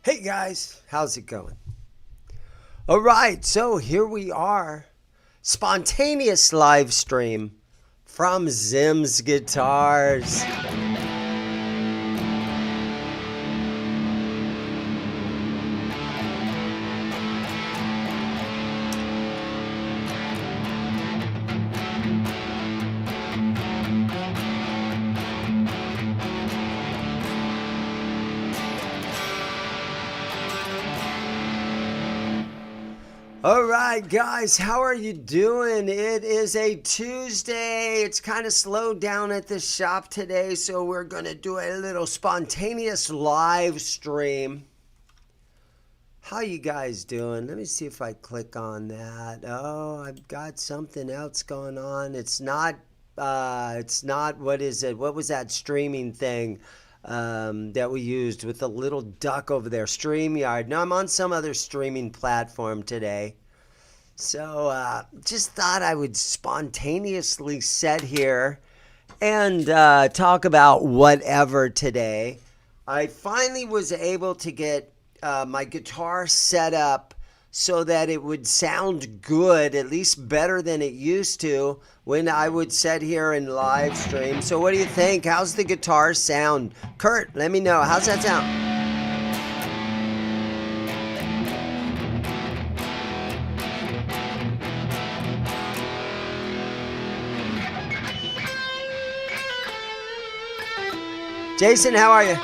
Hey guys, how's it going? All right, so here we are. Spontaneous live stream from ZIMM'S Guitars. All right, guys, how are you doing? It is a Tuesday. It's kind of slowed down at the shop today, so we're going to do a little spontaneous live stream. How you guys doing? Let me see if I click on that. Oh, I've got something else going on. It's not, what is it? What was that streaming thing that we used with the little duck over there? StreamYard. No, I'm on some other streaming platform today. So just thought I would spontaneously sit here and talk about whatever today. I finally was able to get my guitar set up so that it would sound good, at least better than it used to when I would sit here and live stream. So what do you think? How's the guitar sound? Kurt, let me know. How's that sound? Jason, how are you?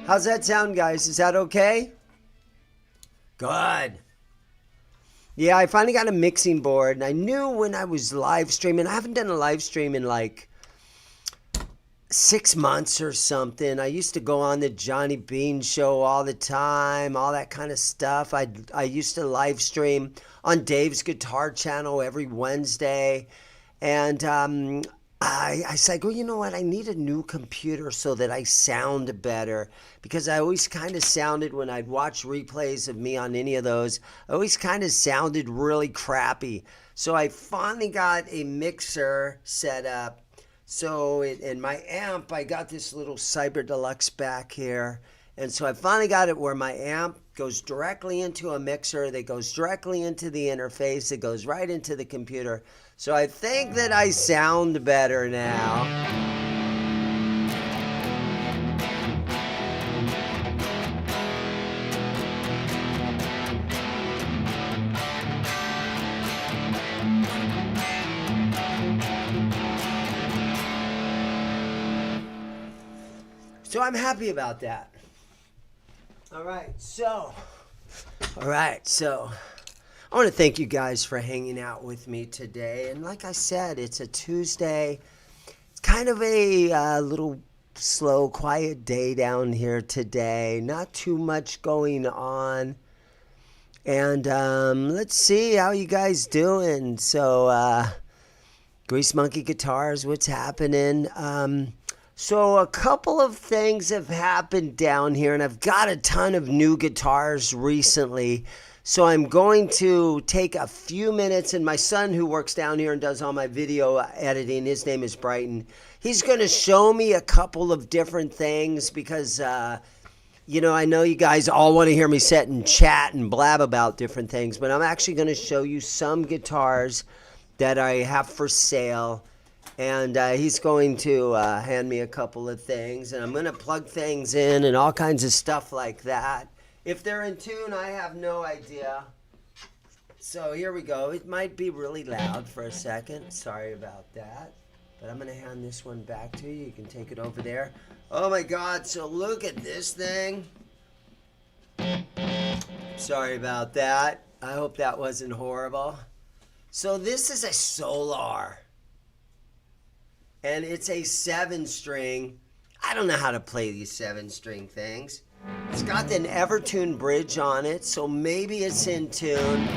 How's that sound, guys? Is that okay? Good. Yeah, I finally got a mixing board, and I knew when I was live streaming, I haven't done a live stream in like 6 months or something. I used to go on the Johnny Bean show all the time, all that kind of stuff. I used to live stream on Dave's Guitar Channel every Wednesday, and I said, well, you know what? I need a new computer so that I sound better, because I always kind of sounded, when I'd watch replays of me on any of those, I always kind of sounded really crappy. So I finally got a mixer set up. So, and my amp, I got this little Cyber Deluxe back here. And so I finally got it where my amp goes directly into a mixer that goes directly into the interface. It goes right into the computer. So I think that I sound better now. So I'm happy about that. All right, so I want to thank you guys for hanging out with me today. And like I said, it's a Tuesday. It's kind of a little slow, quiet day down here today. Not too much going on. And let's see how you guys doing. So Grease Monkey Guitars, what's happening? So a couple of things have happened down here, and I've got a ton of new guitars recently. So I'm going to take a few minutes, and my son, who works down here and does all my video editing, his name is Brighton, he's going to show me a couple of different things because, you know, I know you guys all want to hear me sit and chat and blab about different things, but I'm actually going to show you some guitars that I have for sale. And he's going to hand me a couple of things, and I'm going to plug things in and all kinds of stuff like that. If they're in tune, I have no idea. So here we go. It might be really loud for a second. Sorry about that. But I'm going to hand this one back to you. You can take it over there. Oh, my God. So look at this thing. Sorry about that. I hope that wasn't horrible. So this is a Solar. And it's a 7-string. I don't know how to play these 7-string things. It's got an Evertune bridge on it, so maybe it's in tune.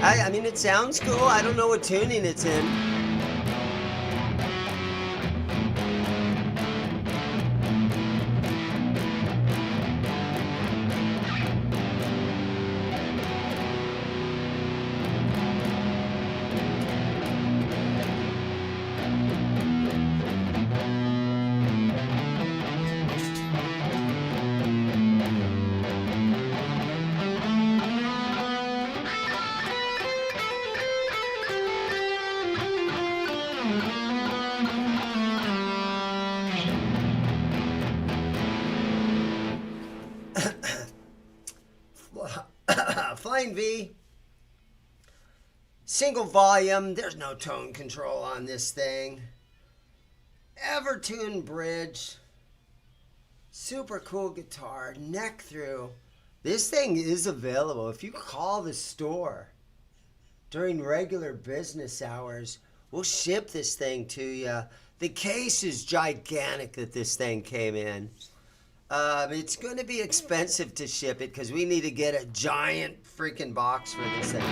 I mean, it sounds cool. I don't know what tuning it's in. Flying V, single volume, there's no tone control on this thing. Evertune bridge, super cool guitar, neck through. This thing is available. If you call the store during regular business hours, we'll ship this thing to you. The case is gigantic that this thing came in. It's going to be expensive to ship it because we need to get a giant freaking box for this thing.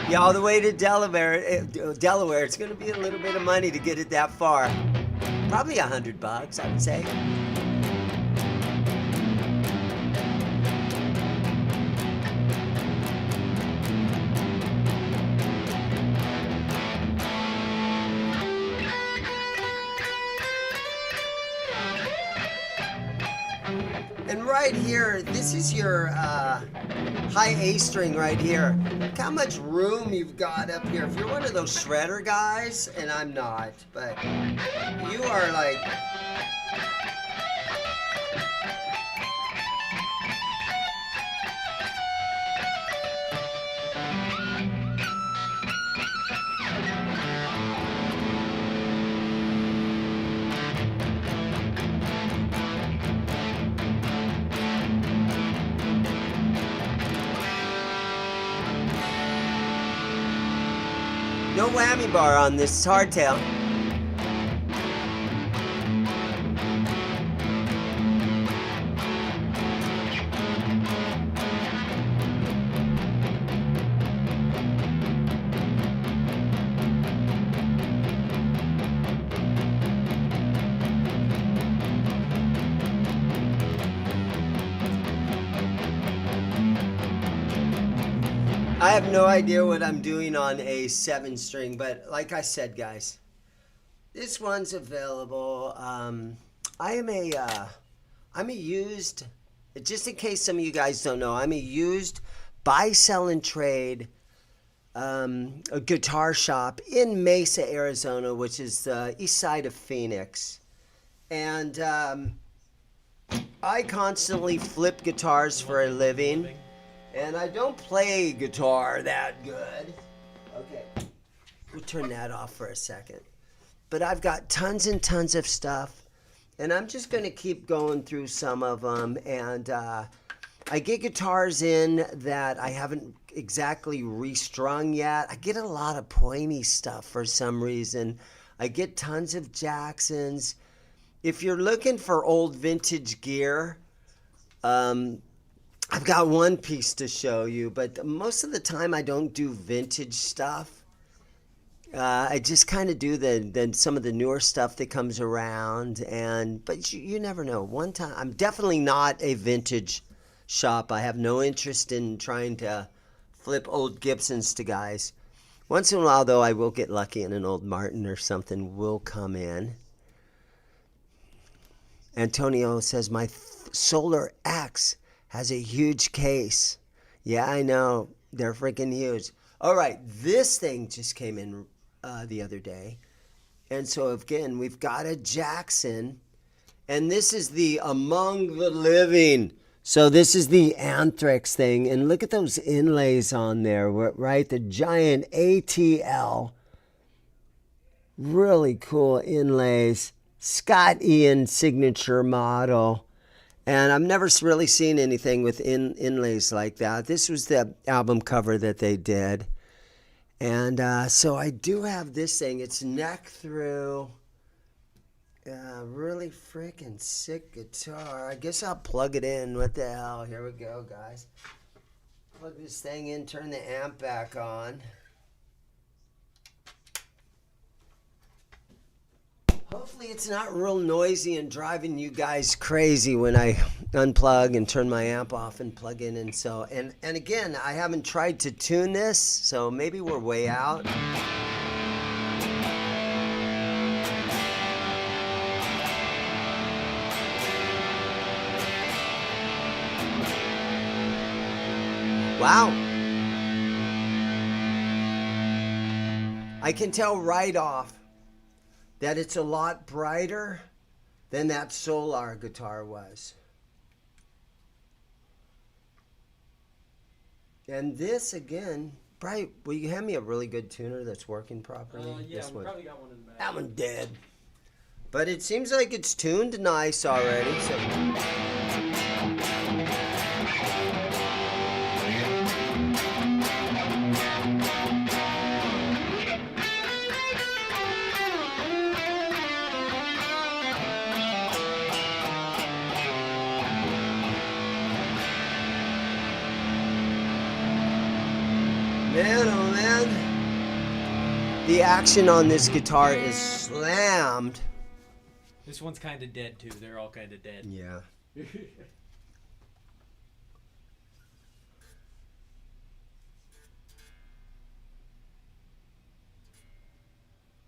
Yeah, all the way to Delaware. Delaware. It's going to be a little bit of money to get it that far. Probably $100, I would say. And right here, this is your high A string right here. Look how much room you've got up here. If you're one of those shredder guys, and I'm not, but you are like... No whammy bar on this hardtail. I have no idea what I'm doing on a 7-string, but like I said, guys, this one's available. I'm a used, just in case some of you guys don't know, I'm a used buy, sell, and trade a guitar shop in Mesa, Arizona, which is the east side of Phoenix. And I constantly flip guitars for a living. And I don't play guitar that good. Okay, we'll turn that off for a second. But I've got tons and tons of stuff. And I'm just going to keep going through some of them. And I get guitars in that I haven't exactly restrung yet. I get a lot of pointy stuff for some reason. I get tons of Jacksons. If you're looking for old vintage gear, I've got one piece to show you, but most of the time I don't do vintage stuff. I just kind of do some of the newer stuff that comes around, but you never know. One time, I'm definitely not a vintage shop. I have no interest in trying to flip old Gibsons to guys. Once in a while, though, I will get lucky and an old Martin or something will come in. Antonio says, my Solar X has a huge case. Yeah, I know. They're freaking huge. All right, this thing just came in the other day. And so, again, we've got a Jackson. And this is the Among the Living. So this is the Anthrax thing. And look at those inlays on there, right? The giant ATL. Really cool inlays. Scott Ian signature model. And I've never really seen anything with inlays like that. This was the album cover that they did. And so I do have this thing. It's neck through. Really freaking sick guitar. I guess I'll plug it in. What the hell? Here we go, guys. Plug this thing in, turn the amp back on. Hopefully it's not real noisy and driving you guys crazy when I unplug and turn my amp off and plug in. And so, and again, I haven't tried to tune this, so maybe we're way out. Wow. I can tell right off that it's a lot brighter than that Solar guitar was. And this, again, Bright, will you hand me a really good tuner that's working properly? Yeah, this we probably got one in the back. That one's dead. But it seems like it's tuned nice already. So. Man, oh man, the action on this guitar is slammed. This one's kind of dead too. They're all kind of dead. Yeah.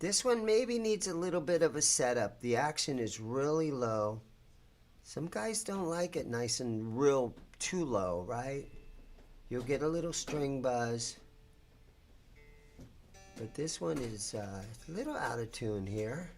This one maybe needs a little bit of a setup. The action is really low. Some guys don't like it nice and real too low, right? You'll get a little string buzz. But this one is a little out of tune here.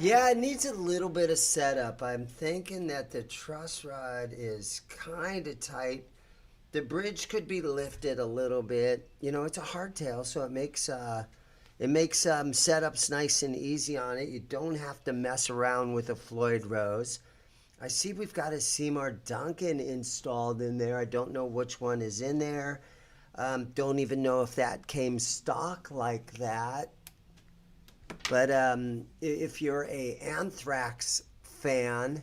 Yeah, it needs a little bit of setup. I'm thinking that the truss rod is kind of tight. The bridge could be lifted a little bit. You know, it's a hardtail, so it makes setups nice and easy on it. You don't have to mess around with a Floyd Rose. I see we've got a Seymour Duncan installed in there. I don't know which one is in there. Don't even know if that came stock like that. But if you're a Anthrax fan,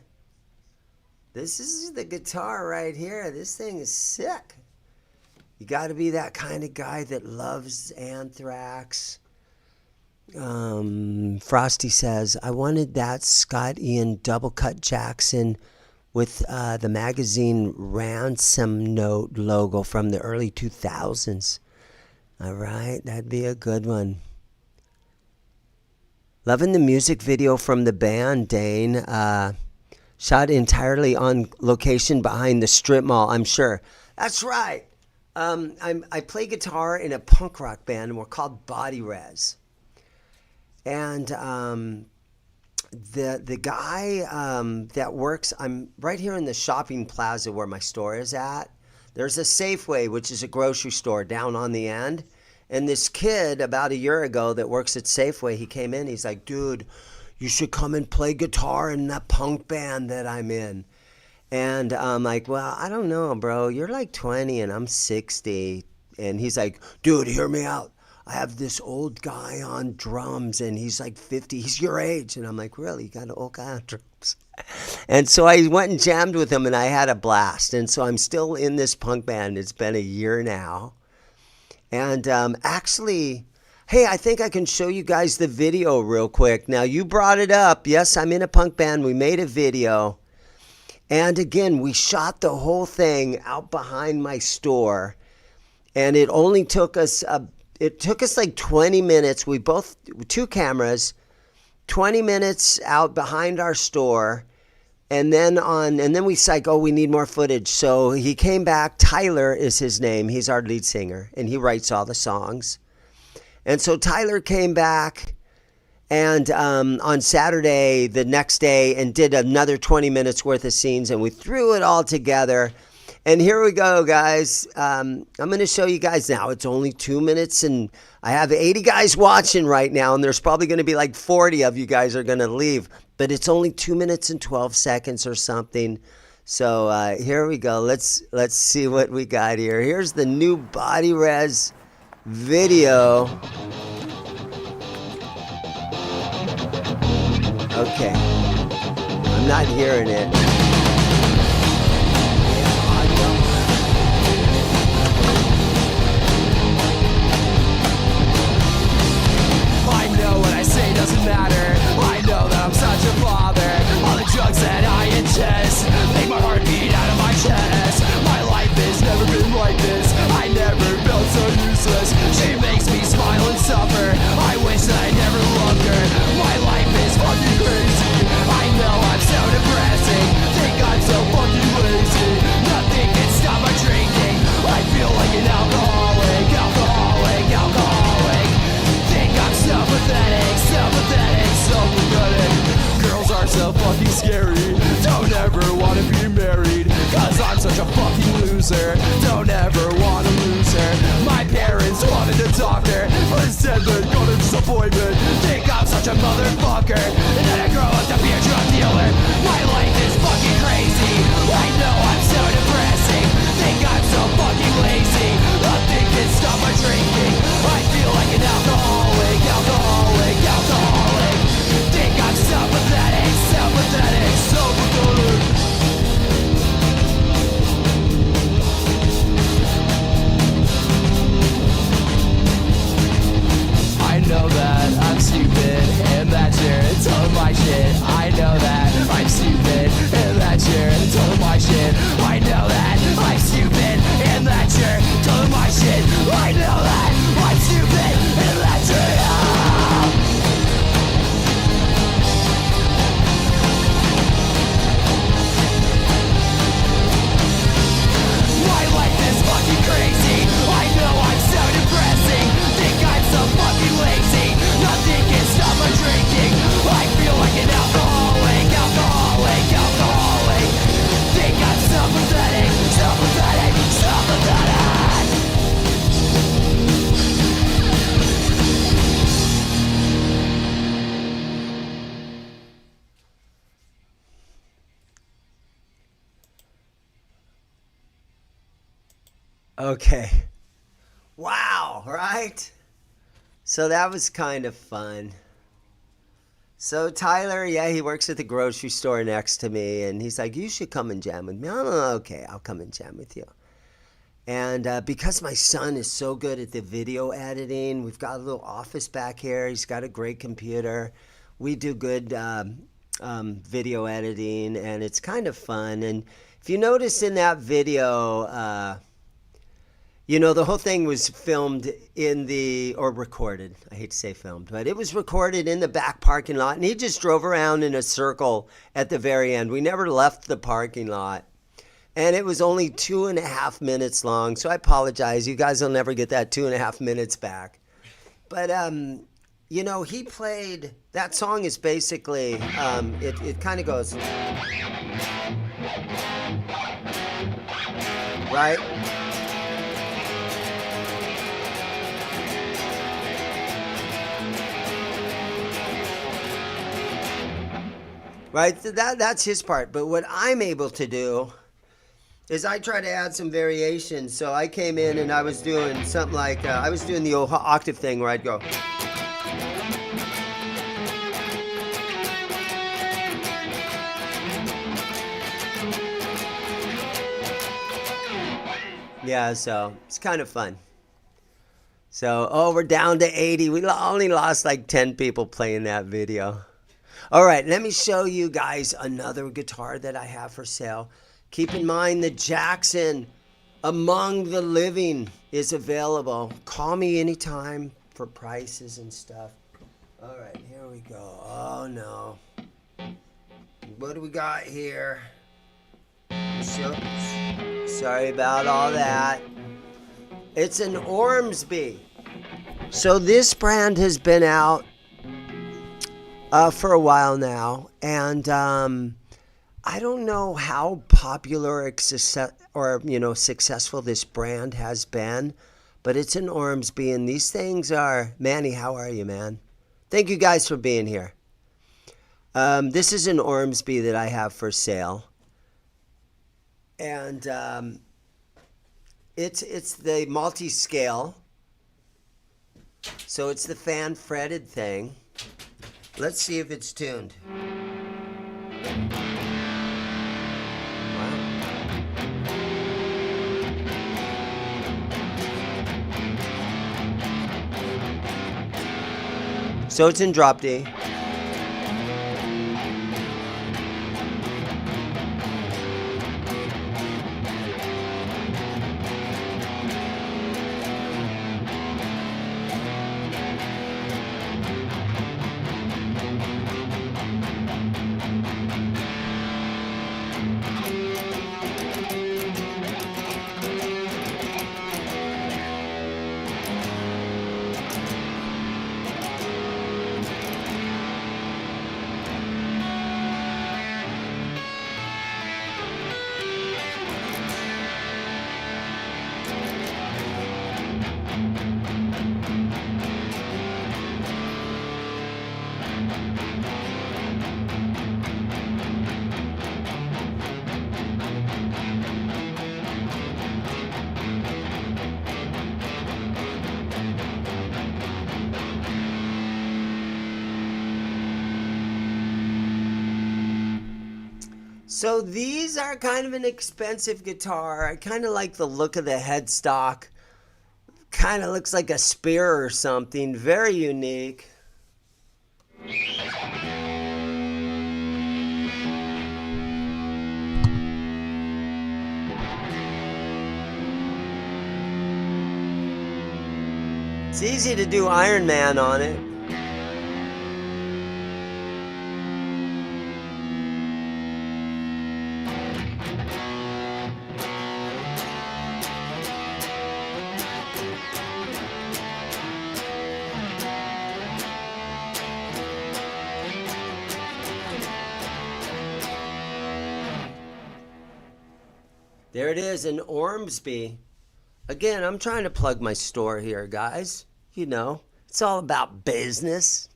this is the guitar right here. This thing is sick. You got to be that kind of guy that loves Anthrax. Frosty says, I wanted that Scott Ian double cut Jackson with the magazine Ransom Note logo from the early 2000s. All right, that'd be a good one. Loving the music video from the band, Dane. Shot entirely on location behind the strip mall, I'm sure. That's right. I play guitar in a punk rock band, and we're called Body Res. And the guy that works, I'm right here in the shopping plaza where my store is at. There's a Safeway, which is a grocery store down on the end. And this kid, about a year ago, that works at Safeway, he came in. He's like, dude, you should come and play guitar in that punk band that I'm in. And I'm like, well, I don't know, bro. You're like 20 and I'm 60. And he's like, dude, hear me out. I have this old guy on drums and he's like 50, he's your age. And I'm like, really? You got an old guy on drums? And so I went and jammed with him and I had a blast. And so I'm still in this punk band. It's been a year now. And actually, hey, I think I can show you guys the video real quick. Now, you brought it up. Yes, I'm in a punk band. We made a video. And again, we shot the whole thing out behind my store. And it only took us, like 20 minutes. We both, 2 cameras, 20 minutes out behind our store. And then we like, oh, we need more footage. So he came back. Tyler is his name. He's our lead singer. And he writes all the songs. And so Tyler came back and on Saturday, the next day, and did another 20 minutes worth of scenes, and we threw it all together. And here we go, guys. I'm going to show you guys now. It's only 2 minutes, and I have 80 guys watching right now, and there's probably going to be like 40 of you guys are going to leave. But it's only 2 minutes and 12 seconds or something. So here we go. Let's see what we got here. Here's the new Body Res video. Okay, I'm not hearing it. I know what I say doesn't matter. I know that I'm such a bother. All the drugs that I ingest make my heart beat out of my chest. My life has never been like this. I never felt so useless. She makes me smile and suffer. I wish that I never loved her. My life is fucking crazy. I know I'm so depressing. Think I'm so fucking lazy. Nothing can stop my drinking. I feel like an alcoholic. Think I'm so pathetic. Girls are so fucking scary. Don't ever wanna be married, cause I'm such a fucking loser. Don't ever wanna lose her. My parents wanted a doctor, but instead they got a disappointment. Think I'm such a motherfucker, and then I grow up to be a drug dealer. My life is fucking crazy. I know I'm so depressing. Think I'm so fucking lazy. Nothing can stop my drinking. I feel like an alcoholic. Think I'm so pathetic. I know that I'm stupid, and that you're telling my shit. I know that I'm stupid, and that you're telling my shit. I know that I'm stupid, and that you're telling my shit. I know that I'm stupid, and that you're My life is fucking crazy. I know I'm so depressing. Think I'm so fucking lazy. Nothing can stop my drinking. I feel like an alcoholic. Think I'm so pathetic. Okay. Wow, right? So that was kind of fun. So Tyler, yeah, he works at the grocery store next to me, and he's like, you should come and jam with me. I'm like, okay, I'll come and jam with you. And because my son is so good at the video editing, we've got a little office back here. He's got a great computer. We do good video editing, and it's kind of fun. And if you notice in that video, the whole thing was filmed or recorded. I hate to say filmed, but it was recorded in the back parking lot. And he just drove around in a circle at the very end. We never left the parking lot. And it was only 2.5 minutes long. So I apologize. You guys will never get that 2.5 minutes back. But, he played, that song is basically, it kind of goes, right? Right, that's his part. But what I'm able to do is I try to add some variation. So I came in and I was doing something like, I was doing the old octave thing where I'd go. Yeah, so it's kind of fun. So, oh, we're down to 80. We only lost like 10 people playing that video. All right, let me show you guys another guitar that I have for sale. Keep in mind the Jackson Among the Living is available. Call me anytime for prices and stuff. All right, here we go. Oh, no. What do we got here? Sorry about all that. It's an Ormsby. So this brand has been out for a while now, and I don't know how popular or successful this brand has been, but it's an Ormsby, and these things are. Manny, how are you, man? Thank you guys for being here. This is an Ormsby that I have for sale, and it's the multiscale. So it's the fan fretted thing. Let's see if it's tuned. Wow. So it's in drop D. So these are kind of an expensive guitar. I kind of like the look of the headstock. Kind of looks like a spear or something. Very unique. It's easy to do Iron Man on it. There it is, an Ormsby. Again, I'm trying to plug my store here, guys. You know, it's all about business.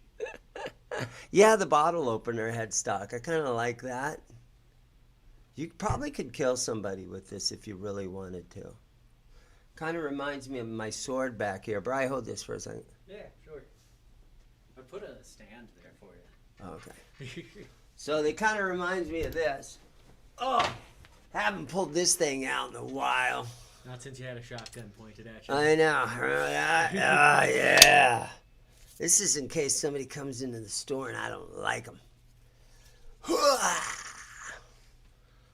Yeah, the bottle opener headstock. I kind of like that. You probably could kill somebody with this if you really wanted to. Kind of reminds me of my sword back here. Bri, hold this for a second. Yeah, sure. I put a stand there for you. Okay. So they kind of reminds me of this. Oh, haven't pulled this thing out in a while. Not since you had a shotgun pointed at you. I know. Remember that? Oh, yeah. This is in case somebody comes into the store and I don't like them.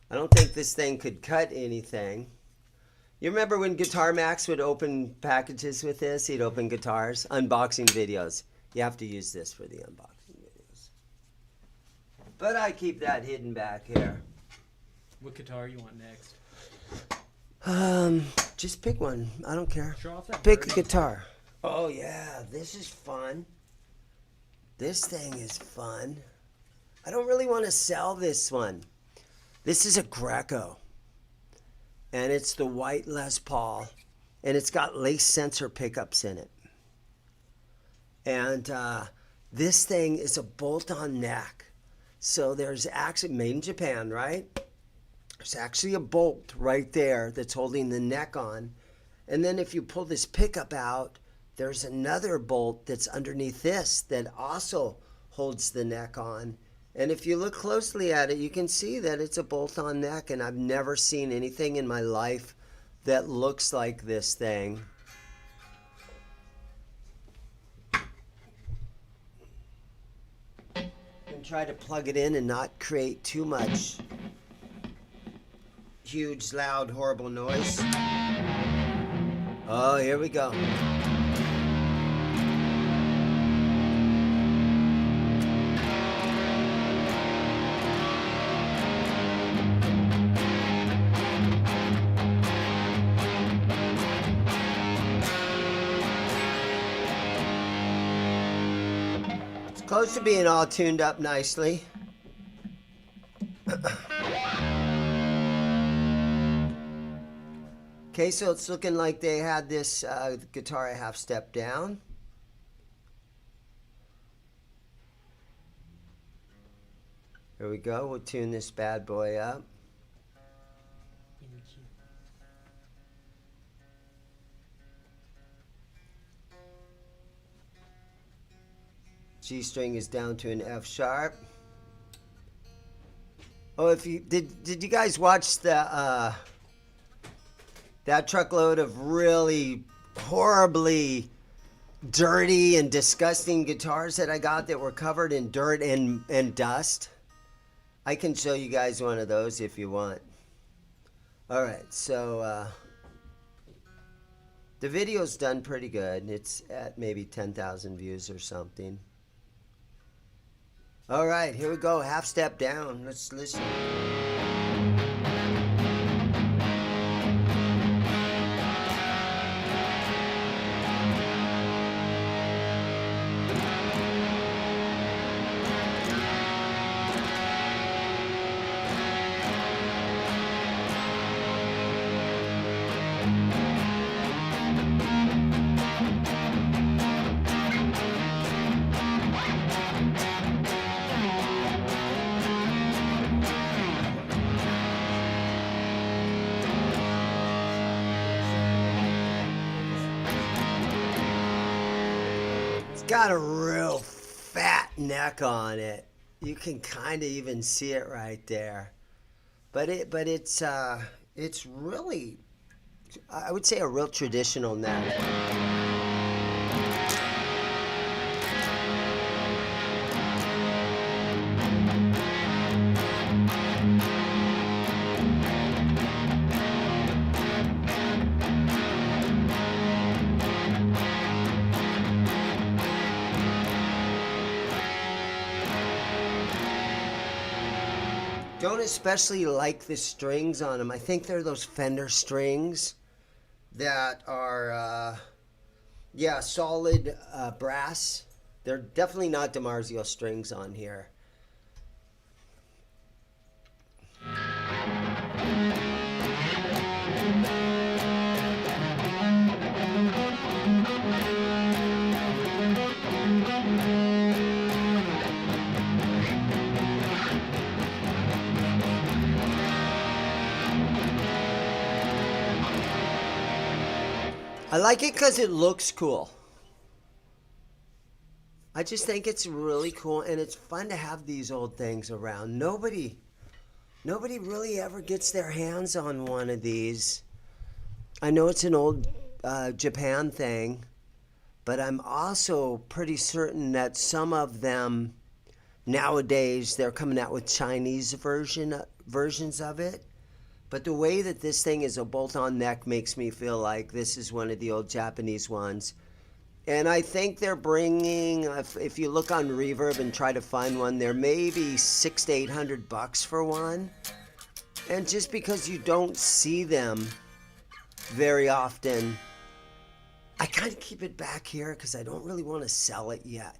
I don't think this thing could cut anything. You remember when Guitar Max would open packages with this? He'd open guitars, unboxing videos. You have to use this for the unboxing videos. But I keep that hidden back here. What guitar you want next? Just pick one. I don't care. Show off that Pick a Burny. guitar. Oh yeah, this is fun. This thing is fun. I don't really want to sell this one. This is a Greco. And it's the white Les Paul. And it's got lace sensor pickups in it. And this thing is a bolt-on neck. So there's actually made in Japan, right? There's actually a bolt right there that's holding the neck on. And then if you pull this pickup out, there's another bolt that's underneath this that also holds the neck on. And if you look closely at it, you can see that it's a bolt-on neck, and I've never seen anything in my life that looks like this thing. And try to plug it in and not create too much huge, loud, horrible noise. Oh, here we go. It's close to being all tuned up nicely. Okay, so it's looking like they had this guitar a half step down. Here we go. We'll tune this bad boy up. G string is down to an F sharp. Oh, if you did you guys watch the that truckload of really horribly dirty and disgusting guitars that I got that were covered in dirt and dust? I can show you guys one of those if you want. Alright, so the video's done pretty good. It's at maybe 10,000 views or something. Alright, here we go. Half step down. Let's listen. Got a real fat neck on it. You can kind of even see it right there. But it's really, I would say, a real traditional neck. Don't especially like the strings on them. I think they're those Fender strings that are, yeah, solid brass. They're definitely not DiMarzio strings on here. I like it because it looks cool. I just think it's really cool, and it's fun to have these old things around. Nobody really ever gets their hands on one of these. I know it's an old Japan thing, but I'm also pretty certain that some of them nowadays, they're coming out with Chinese versions of it. But the way that this thing is a bolt-on neck makes me feel like this is one of the old Japanese ones. And I think they're bringing, if you look on Reverb and try to find one, they're maybe $600 to $800 for one. And just because you don't see them very often, I kind of keep it back here because I don't really want to sell it yet.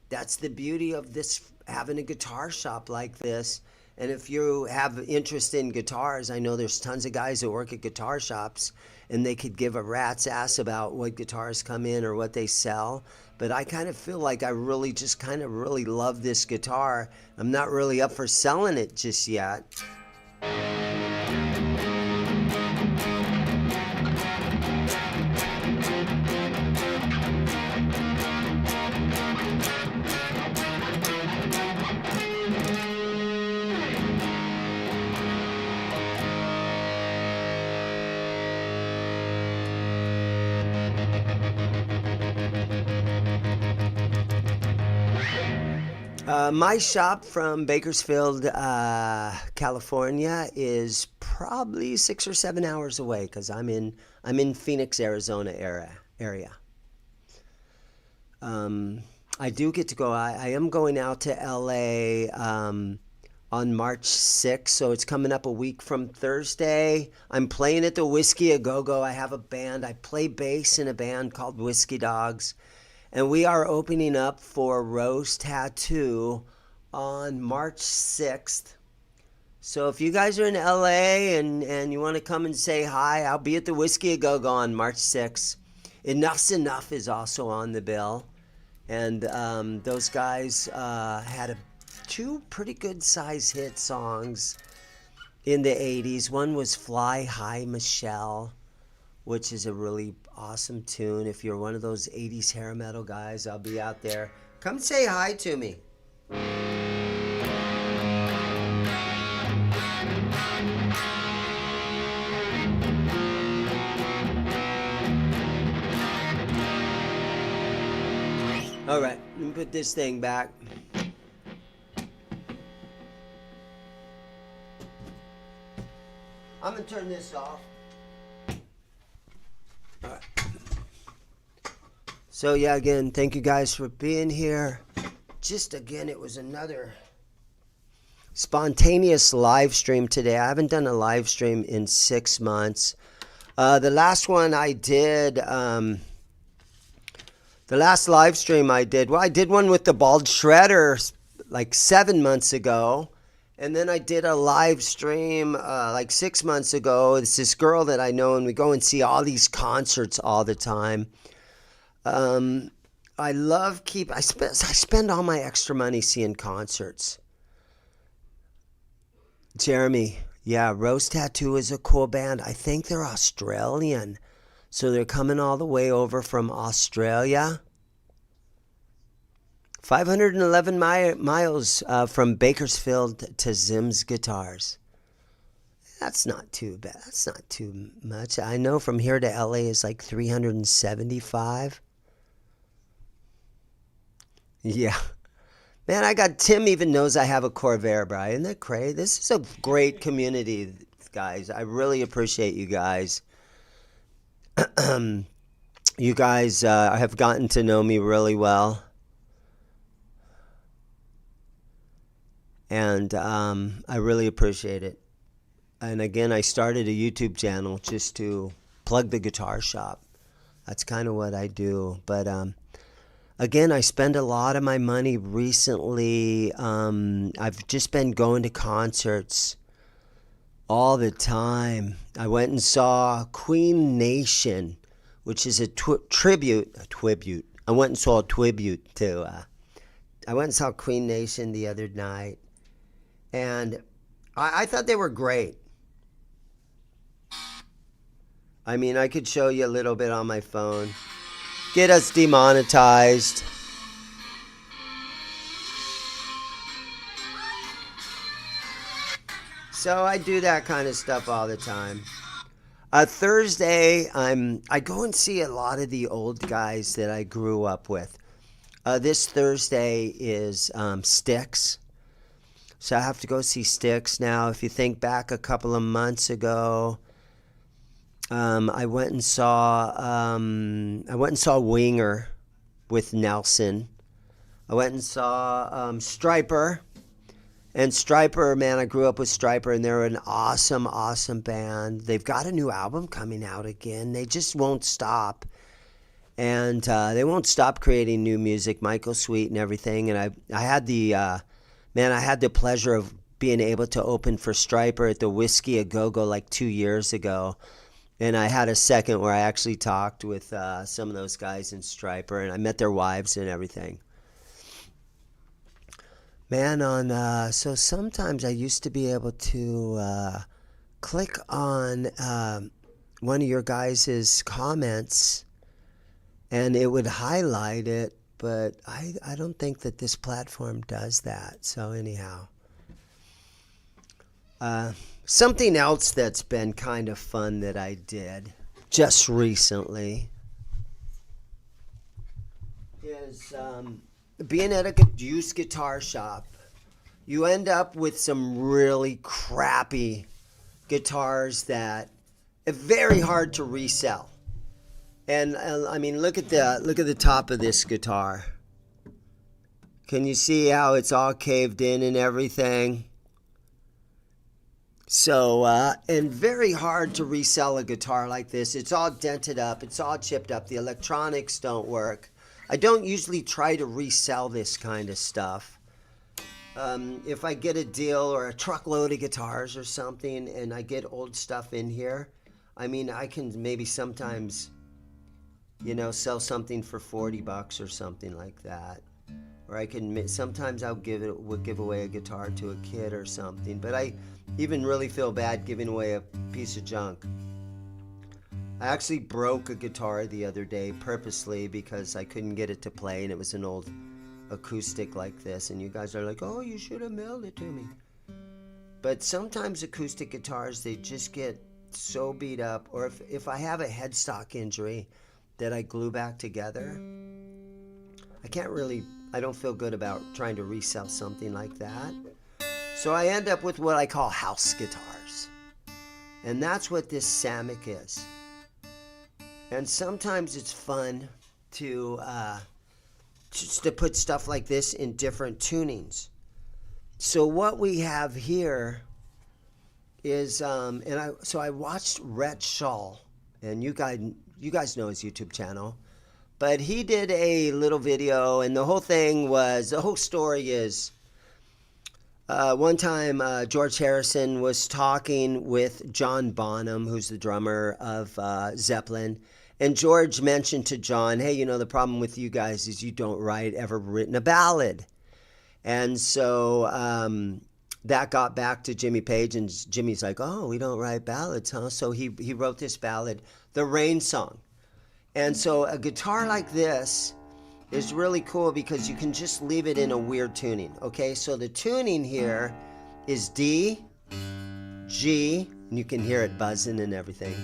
That's the beauty of this, having a guitar shop like this. And if you have interest in guitars, I know there's tons of guys that work at guitar shops, and they could give a rat's ass about what guitars come in or what they sell. But I kind of feel like I really just kind of really love this guitar. I'm not really up for selling it just yet. My shop from Bakersfield, California, is probably 6 or 7 hours away because I'm in Phoenix, Arizona area. I do get to go. I am going out to LA on March 6th, so it's coming up a week from Thursday. I'm playing at the Whiskey A Go Go. I have a band. I play bass in a band called Whiskey Dogs. And we are opening up for Rose Tattoo on March 6th. So if you guys are in LA and you want to come and say hi, I'll be at the Whiskey A Go Go on March 6th. Enough's Enough is also on the bill. And those guys had two pretty good size hit songs in the 80s. One was Fly High Michelle, which is a really awesome tune. If you're one of those 80s hair metal guys, I'll be out there. Come say hi to me. All right, let me put this thing back. I'm gonna turn this off. All right. So yeah, again, thank you guys for being here. Just again, it was another spontaneous live stream today. I haven't done a live stream in 6 months. The last one I did, the last live stream I did, well, I did one with the Bald Shredder like 7 months ago. And then I did a live stream like 6 months ago. It's this girl that I know, and we go and see all these concerts all the time. I love I spend all my extra money seeing concerts. Jeremy, yeah, Rose Tattoo is a cool band. I think they're Australian. So they're coming all the way over from Australia. 511 miles from Bakersfield to ZIMM'S Guitars. That's not too bad. That's not too much. I know from here to LA is like 375. Yeah. Man, Tim even knows I have a Corvair, Brian. Isn't that crazy? This is a great community, guys. I really appreciate you guys. You guys have gotten to know me really well. And I really appreciate it. And again, I started a YouTube channel just to plug the guitar shop. That's kind of what I do. But again, I spend a lot of my money recently. I've just been going to concerts all the time. I went and saw Queen Nation, which is a tribute. I went and saw a tribute to. I went and saw Queen Nation the other night. And I thought they were great. I mean, I could show you a little bit on my phone. Get us demonetized. So I do that kind of stuff all the time. Thursday, I go and see a lot of the old guys that I grew up with. This Thursday is Styx. So I have to go see Styx. Now, if you think back a couple of months ago, I went and saw Winger with Nelson. I went and saw Stryper. And Stryper, man, I grew up with Stryper, and they're an awesome, awesome band. They've got a new album coming out again. They just won't stop. And they won't stop creating new music, Michael Sweet and everything. And I had the pleasure of being able to open for Stryper at the Whiskey A Go Go like 2 years ago. And I had a second where I actually talked with some of those guys in Stryper, and I met their wives and everything. Man, so sometimes I used to be able to click on one of your guys' comments, and it would highlight it, but I don't think that this platform does that. So anyhow, something else that's been kind of fun that I did just recently. is being at a used guitar shop, you end up with some really crappy guitars that are very hard to resell. And I mean, look at the top of this guitar. Can you see how it's all caved in and everything? So, and very hard to resell a guitar like this. It's all dented up. It's all chipped up. The electronics don't work. I don't usually try to resell this kind of stuff. If I get a deal or a truckload of guitars or something and I get old stuff in here, I mean, I can maybe sometimes, you know, sell something for $40 or something like that. Or I can, sometimes I'll give away a guitar to a kid or something. But I even really feel bad giving away a piece of junk. I actually broke a guitar the other day purposely because I couldn't get it to play, and it was an old acoustic like this, and you guys are like, oh, you should have mailed it to me. But sometimes acoustic guitars, they just get so beat up, or if I have a headstock injury that I glue back together, I don't feel good about trying to resell something like that. So I end up with what I call house guitars. And that's what this Samick is. And sometimes it's fun to just to put stuff like this in different tunings. So what we have here is, so I watched Rhett Schaal, and you guys know his YouTube channel, but he did a little video, and the whole story is, one time George Harrison was talking with John Bonham, who's the drummer of Zeppelin, and George mentioned to John, hey, you know, the problem with you guys is you don't ever written a ballad. And so that got back to Jimmy Page, and Jimmy's like, oh, we don't write ballads, huh? So he wrote this ballad, The Rain Song. And so a guitar like this is really cool because you can just leave it in a weird tuning. Okay, so the tuning here is D, G, and you can hear it buzzing and everything.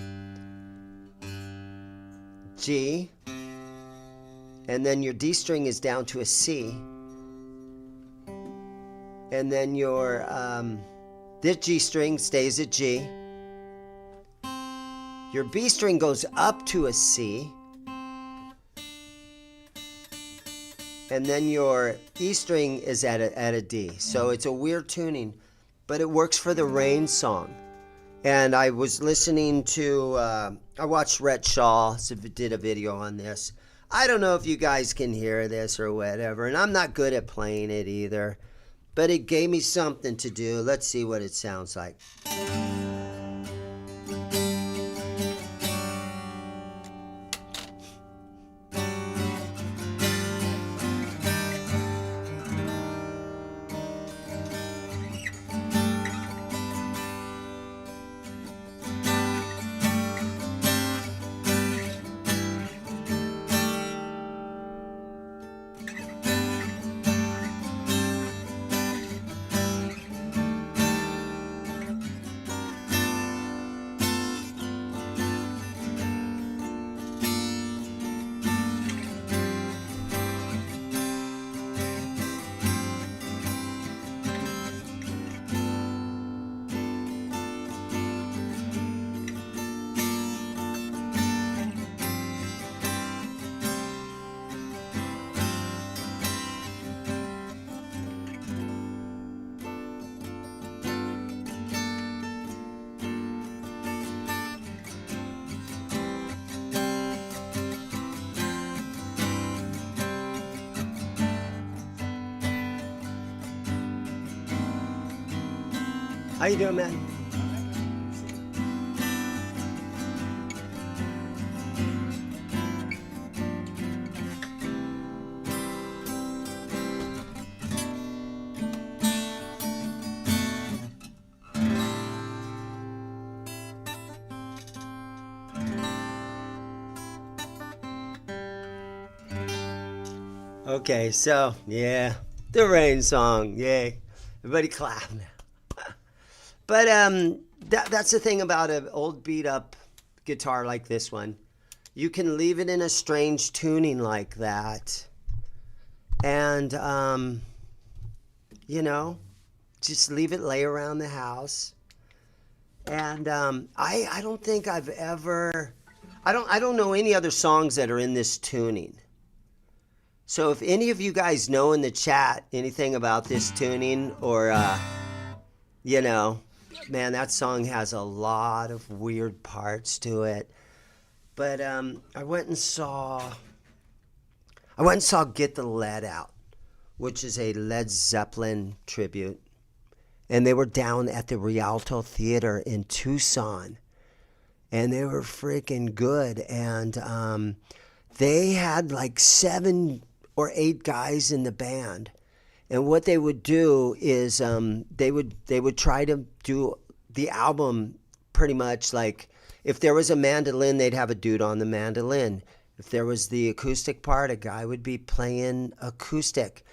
G, and then your D string is down to a C, and then your this G string stays at G. Your B string goes up to a C. And then your E string is at a D. So it's a weird tuning, but it works for the Rain Song. And I was listening to, I watched Rhett Schaal, did a video on this. I don't know if you guys can hear this or whatever, and I'm not good at playing it either, but it gave me something to do. Let's see what it sounds like. How you doing, man? Okay, so, yeah, the Rain Song, yay. Everybody clap now. But that's the thing about an old beat-up guitar like this one. You can leave it in a strange tuning like that, and you know, just leave it lay around the house. And I don't think I've ever, I don't know any other songs that are in this tuning. So if any of you guys know in the chat anything about this tuning, or you know, man, that song has a lot of weird parts to it. But I went and saw Get the Lead Out, which is a Led Zeppelin tribute. And they were down at the Rialto Theater in Tucson. And they were freaking good. And they had like 7 or 8 guys in the band. And what they would do is they would try to do the album pretty much like, if there was a mandolin, they'd have a dude on the mandolin. If there was the acoustic part, a guy would be playing acoustic.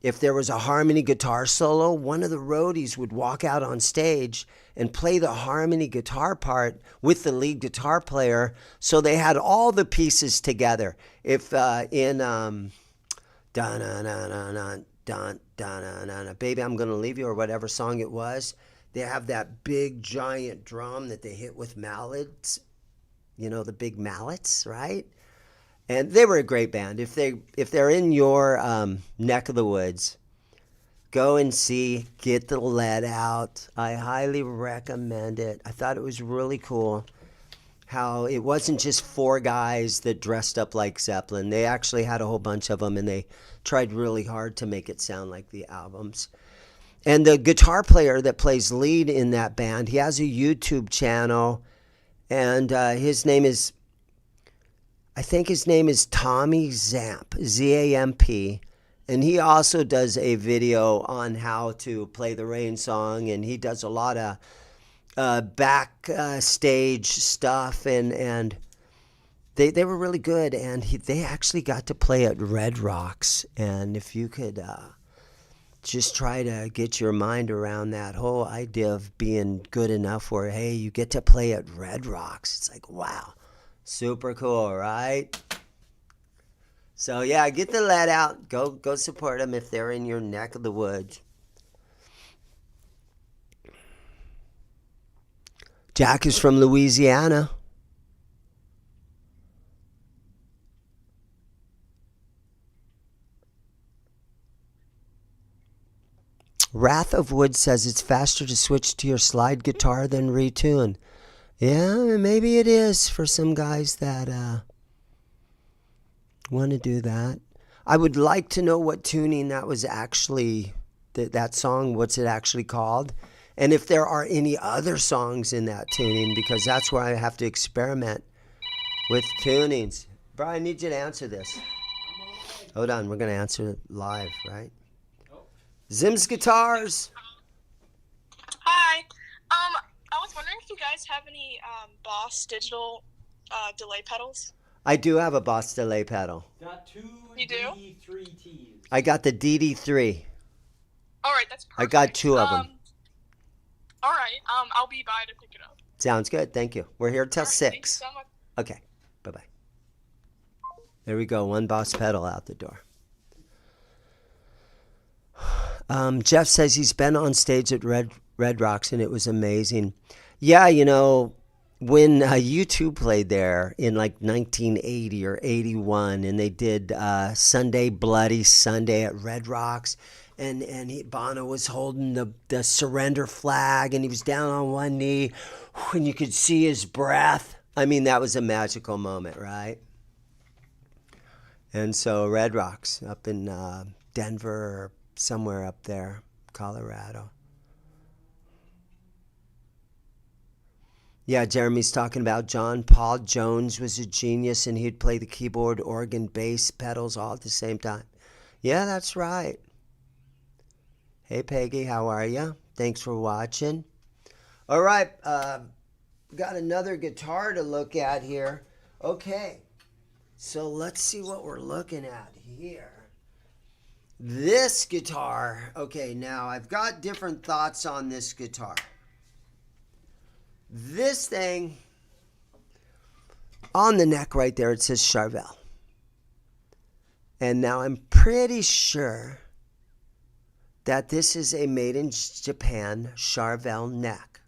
If there was a harmony guitar solo, one of the roadies would walk out on stage and play the harmony guitar part with the lead guitar player, so they had all the pieces together. If in Baby I'm Gonna Leave You, or whatever song it was, they have that big giant drum that they hit with mallets, you know, the big mallets, right? And they were a great band. If they're in your neck of the woods, go and see Get the Lead Out. I highly recommend it. I thought it was really cool how it wasn't just 4 guys that dressed up like Zeppelin. They actually had a whole bunch of them, and they tried really hard to make it sound like the albums. And the guitar player that plays lead in that band, he has a YouTube channel, and his name is, I think his name is Tommy Zamp, Z-A-M-P, and he also does a video on how to play the Rain song, and he does a lot of backstage stuff, and they were really good, and they actually got to play at Red Rocks. And if you could just try to get your mind around that whole idea of being good enough where, hey, you get to play at Red Rocks, it's like, wow. Super cool, right? So yeah, Get the Lead Out. Go support them if they're in your neck of the woods. Jack is from Louisiana. Wrath of Wood says it's faster to switch to your slide guitar than retune. Yeah, maybe it is for some guys that want to do that. I would like to know what tuning that was actually, that song, what's it actually called? And if there are any other songs in that tuning, because that's where I have to experiment with tunings. Brian, I need you to answer this. Hold on, we're going to answer it live, right? ZIMM'S Guitars. Hi. I was wondering if you guys have any Boss digital delay pedals. I do have a Boss delay pedal. Got 2 You do? DD3Ts. I got the DD3. All right, that's perfect. I got 2 of them. All right, I'll be by to pick it up. Sounds good. Thank you. We're here till All right, 6. Thank you so much. Okay. Bye-bye. There we go. 1 Boss pedal out the door. Jeff says he's been on stage at Red Rocks, and it was amazing. Yeah, you know, when U2 played there in like 1980 or 81, and they did Sunday Bloody Sunday at Red Rocks, and Bono was holding the surrender flag, and he was down on one knee, and you could see his breath. I mean, that was a magical moment, right? And so Red Rocks up in Denver or somewhere up there, Colorado. Yeah, Jeremy's talking about John Paul Jones was a genius, and he'd play the keyboard, organ, bass, pedals all at the same time. Yeah, that's right. Hey, Peggy, how are you? Thanks for watching. All right, got another guitar to look at here. Okay, so let's see what we're looking at here. This guitar, okay, now I've got different thoughts on this guitar. This thing, on the neck right there, it says Charvel. And now I'm pretty sure that this is a made in Japan Charvel neck.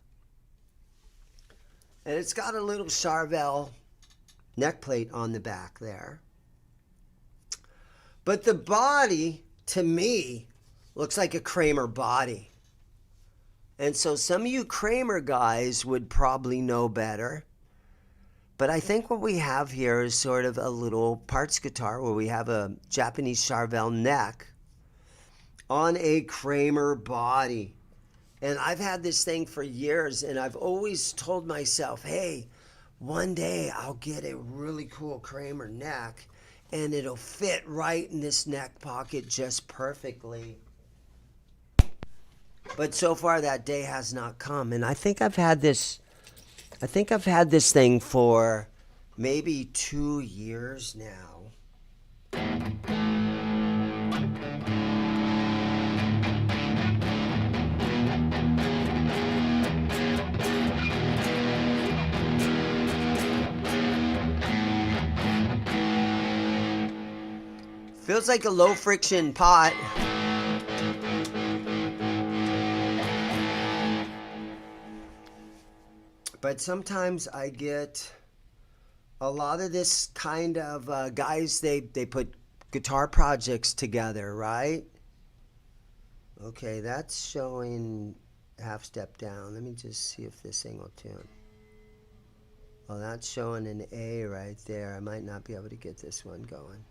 And it's got a little Charvel neck plate on the back there. But the body, to me, looks like a Kramer body. And so some of you Kramer guys would probably know better. But I think what we have here is sort of a little parts guitar where we have a Japanese Charvel neck on a Kramer body. And I've had this thing for years, and I've always told myself, hey, one day I'll get a really cool Kramer neck, and it'll fit right in this neck pocket just perfectly. But so far that day has not come. And I think I've had this thing for maybe 2 years now. Feels like a low friction pot. But sometimes I get a lot of this kind of guys, they put guitar projects together, right? Okay, that's showing half step down. Let me just see if this thing will tune. Oh, that's showing an A right there. I might not be able to get this one going.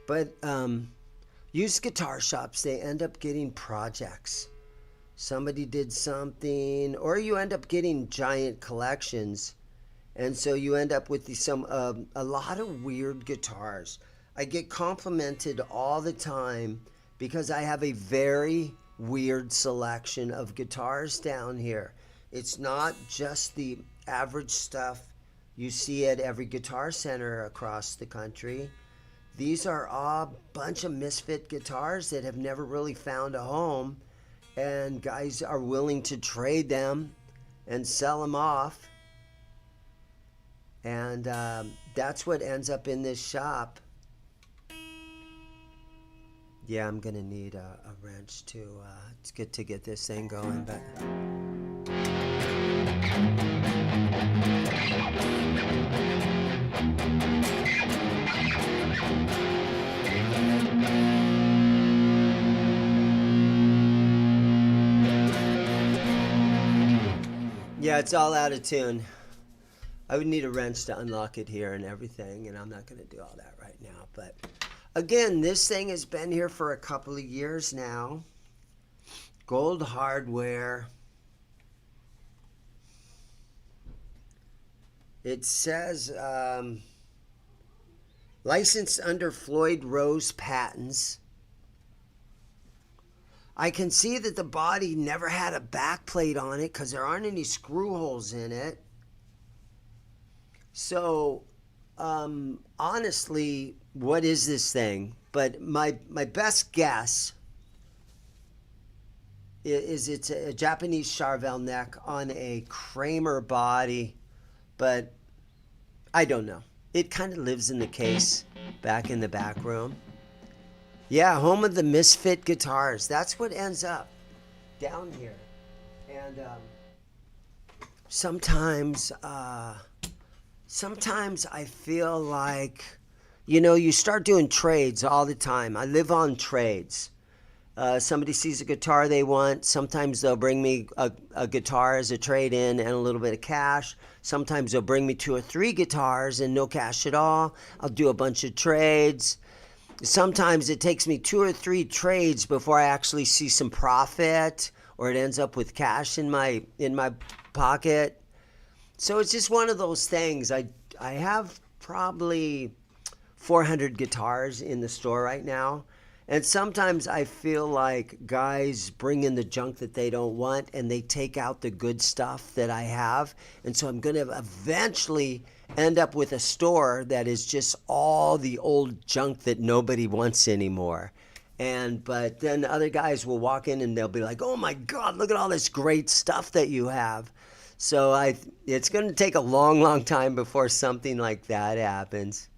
But used guitar shops, they end up getting projects. Somebody did something, or you end up getting giant collections, and so you end up with a lot of weird guitars. I get complimented all the time because I have a very weird selection of guitars down here. It's not just the average stuff you see at every guitar center across the country. These are a bunch of misfit guitars that have never really found a home, and guys are willing to trade them and sell them off. And that's what ends up in this shop. Yeah, I'm gonna need a wrench to get this thing going, but yeah, it's all out of tune. I would need a wrench to unlock it here and everything, and I'm not going to do all that right now. But again, this thing has been here for a couple of years now. Gold hardware. It says licensed under Floyd Rose patents. I can see that the body never had a back plate on it because there aren't any screw holes in it. So, honestly, what is this thing? But my best guess is it's a Japanese Charvel neck on a Kramer body, but I don't know. It kind of lives in the case back in the back room. Yeah, home of the misfit guitars. That's what ends up down here. And sometimes I feel like, you start doing trades all the time. I live on trades. Somebody sees a guitar they want. Sometimes they'll bring me a guitar as a trade-in and a little bit of cash. Sometimes they'll bring me 2 or 3 guitars and no cash at all. I'll do a bunch of trades. Sometimes it takes me 2 or 3 trades before I actually see some profit, or it ends up with cash in my pocket. So it's just one of those things. I have probably 400 guitars in the store right now. And sometimes I feel like guys bring in the junk that they don't want and they take out the good stuff that I have. And so I'm going to eventually end up with a store that is just all the old junk that nobody wants anymore. But then other guys will walk in and they'll be like, oh my God, look at all this great stuff that you have. So it's going to take a long, long time before something like that happens.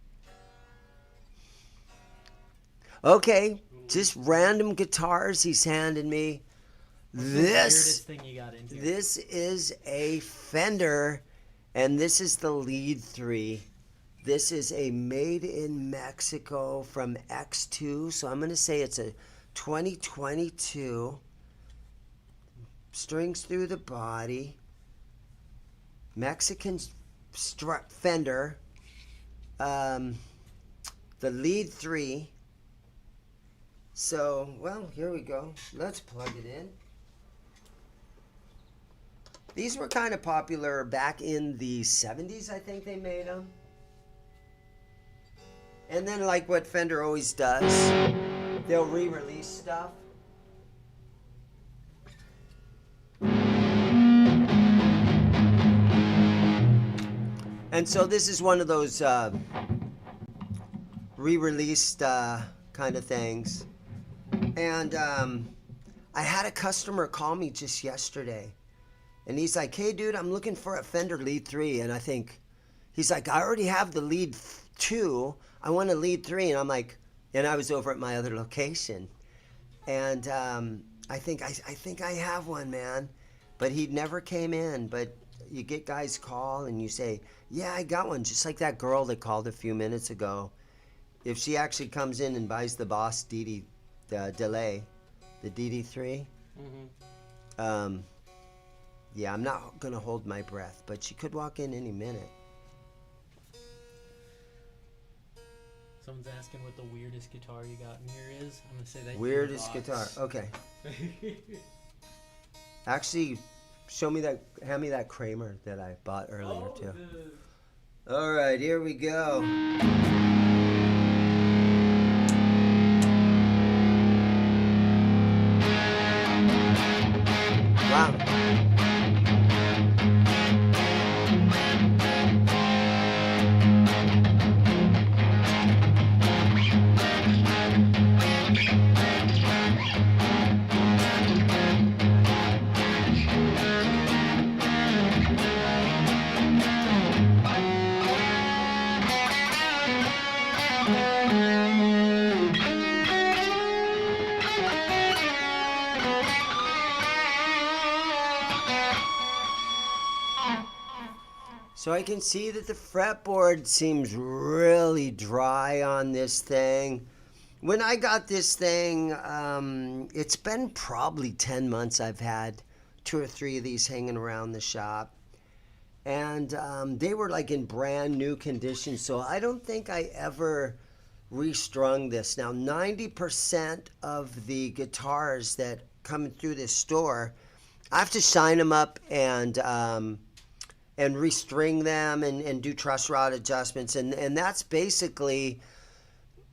Okay, just random guitars he's handed me. What's the weirdest thing you got into? This is a Fender, and this is the Lead III. This is a made in Mexico from X2, so I'm going to say it's a 2022. Strings through the body. Mexican Fender. The Lead III. So, well, here we go. Let's plug it in. These were kind of popular back in the 70s, I think they made them. And then, like what Fender always does, they'll re-release stuff. And so this is one of those re-released kind of things. And I had a customer call me just yesterday. And he's like, hey, dude, I'm looking for a Fender Lead III. And I think, he's like, I already have the Lead II. I want a Lead III. And I'm like, and I was over at my other location. And I think I have one, man. But he never came in. But you get guys call and you say, yeah, I got one. Just like that girl that called a few minutes ago. If she actually comes in and buys the Boss DD delay, the DD3, yeah, I'm not going to hold my breath, but she could walk in any minute. Someone's asking what the weirdest guitar you got in here is. I'm going to say that. Weirdest guitar. Okay. Actually, hand me that Kramer that I bought earlier, too. All right, here we go. Wow. So I can see that the fretboard seems really dry on this thing. When I got this thing, it's been probably 10 months I've had 2 or 3 of these hanging around the shop. And they were like in brand new condition, so I don't think I ever restrung this. Now, 90% of the guitars that come through this store, I have to shine them up and restring them and do truss rod adjustments. And that's basically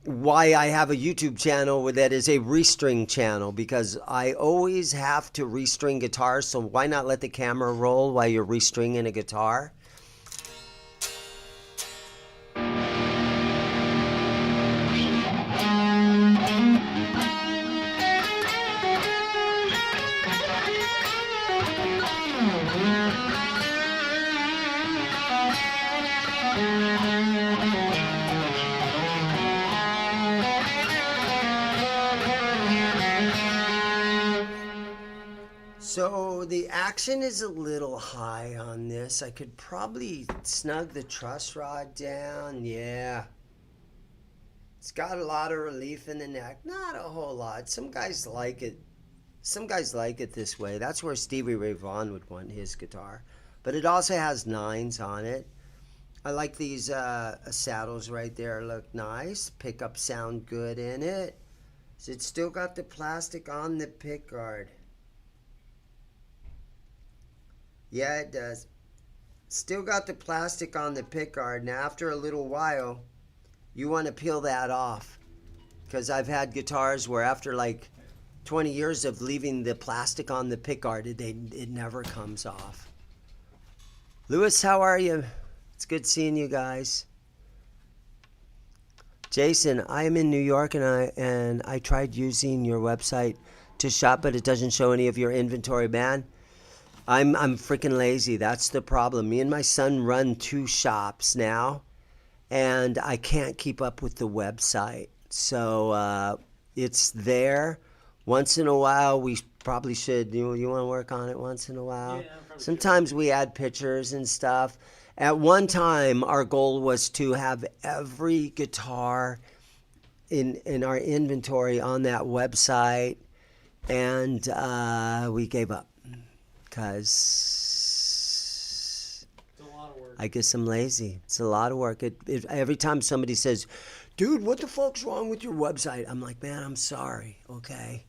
why I have a YouTube channel that is a restring channel, because I always have to restring guitars. So why not let the camera roll while you're restringing a guitar? So the action is a little high on this. I could probably snug the truss rod down. Yeah. It's got a lot of relief in the neck. Not a whole lot. Some guys like it. Some guys like it this way. That's where Stevie Ray Vaughan would want his guitar. But it also has 9s on it. I like these saddles right there. Look nice. Pickups sound good in it. So it's still got the plastic on the pickguard. Yeah, it does. Still got the plastic on the pickguard. Now, after a little while, you want to peel that off. Because I've had guitars where after like 20 years of leaving the plastic on the pickguard, it never comes off. Lewis, how are you? It's good seeing you guys. Jason, I am in New York and I tried using your website to shop, but it doesn't show any of your inventory, man. I'm freaking lazy. That's the problem. Me and my son run 2 shops now, and I can't keep up with the website. So it's there. Once in a while, we probably should. You want to work on it once in a while? Yeah, probably Sometimes we add pictures and stuff. At one time, our goal was to have every guitar in our inventory on that website, and we gave up because It's a lot of work. I guess I'm lazy. It's a lot of work. Every time somebody says, "Dude, what the fuck's wrong with your website?" I'm like, "Man, I'm sorry, okay?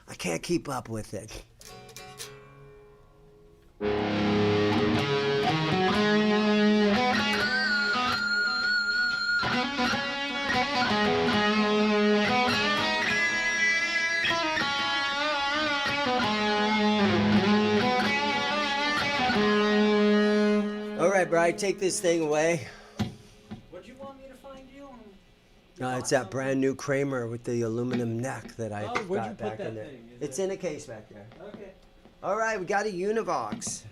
I can't keep up with it." All right, Brian, take this thing away. What do you want me to find you? It's that brand new Kramer with the aluminum neck that I Oh, where'd you got put back that in there. thing? Is It's it- in a case back there. Okay. All right, we got a Univox.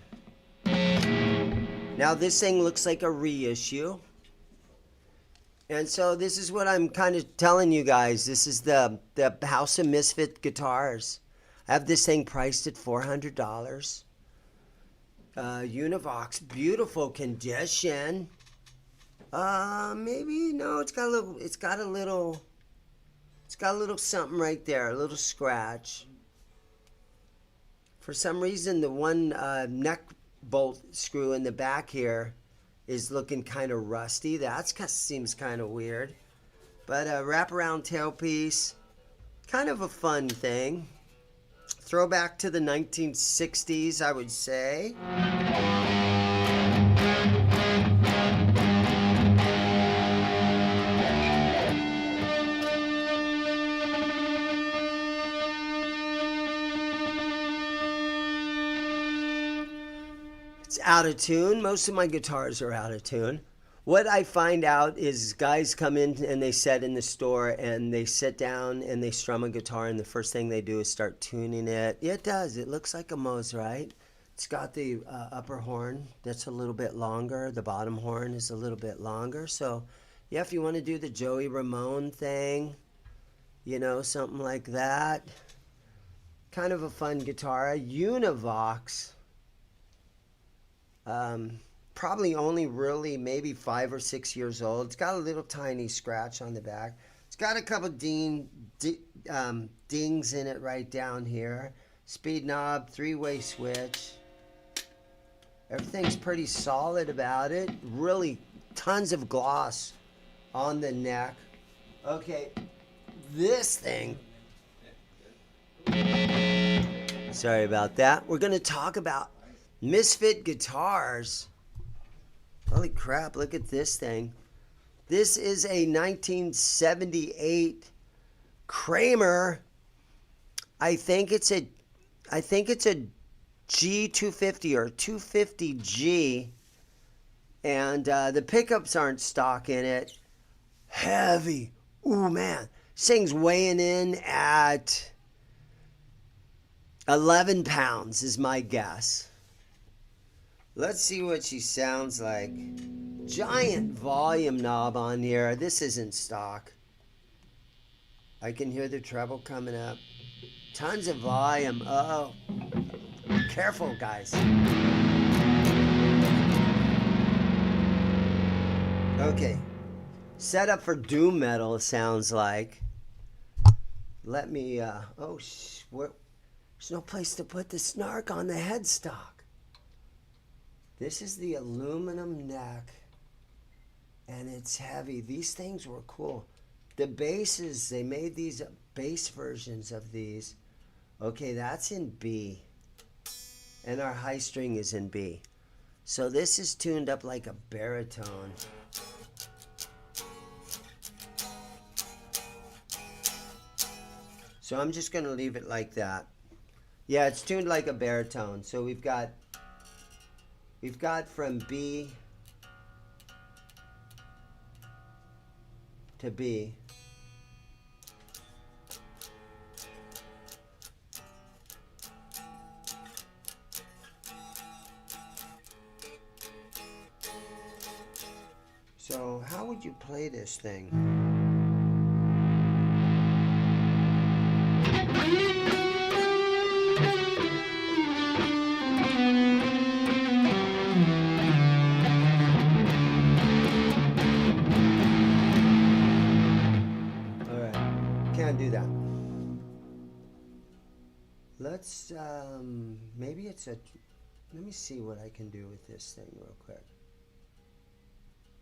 Now this thing looks like a reissue. And so this is what I'm kind of telling you guys. This is the House of Misfit guitars. I have this thing priced at $400. Univox, beautiful condition. Maybe no, it's got a little something right there, a little scratch. For some reason, the one neck bolt screw in the back here is looking kind of rusty. That seems kind of weird. But a wraparound tailpiece, kind of a fun thing. Throwback to the 1960s, I would say. It's out of tune. Most of my guitars are out of tune. What I find out is guys come in and they sit in the store and they sit down and they strum a guitar, and the first thing they do is start tuning it. Yeah, it does. It looks like a Mosrite. It's got the upper horn that's a little bit longer. The bottom horn is a little bit longer. So, yeah, if you want to do the Joey Ramone thing, you know, something like that. Kind of a fun guitar. A Univox. Probably only really maybe 5 or 6 years old. It's got a little tiny scratch on the back. It's got a couple dings in it right down here. Speed knob, 3-way switch. Everything's pretty solid about it. Really tons of gloss on the neck. Okay, this thing. Sorry about that. We're going to talk about Misfit guitars. Holy crap, look at this thing. This is a 1978 Kramer. I think it's a G250 or 250G. And the pickups aren't stock in it. Heavy. Ooh, man. This thing's weighing in at 11 pounds is my guess. Let's see what she sounds like. Giant volume knob on here. This isn't stock. I can hear the treble coming up. Tons of volume. Oh, careful, guys. Okay. Set up for doom metal, it sounds like. Let me, there's no place to put the snark on the headstock. This is the aluminum neck, and it's heavy. These things were cool. The basses, they made these bass versions of these. Okay, that's in B, and our high string is in B. So this is tuned up like a baritone. So I'm just going to leave it like that. Yeah, it's tuned like a baritone. So we've got from B to B. So how would you play this thing? let's, maybe it's a, let me see what I can do with this thing real quick.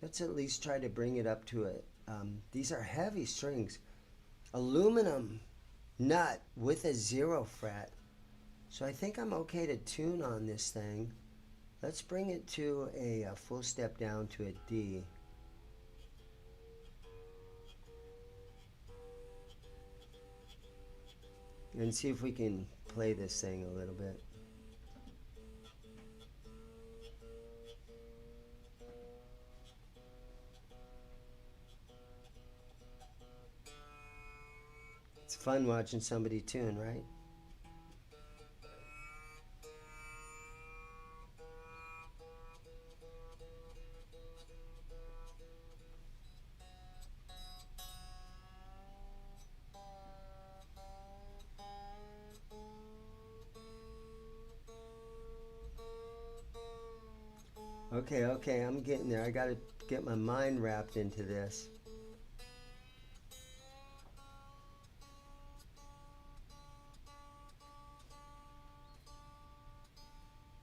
Let's at least try to bring it up to it. These are heavy strings. Aluminum nut with a 0 fret. So I think I'm okay to tune on this thing. Let's bring it to a full step down to a D. And see if we can play this thing a little bit. It's fun watching somebody tune, right? Okay, I'm getting there. I gotta get my mind wrapped into this.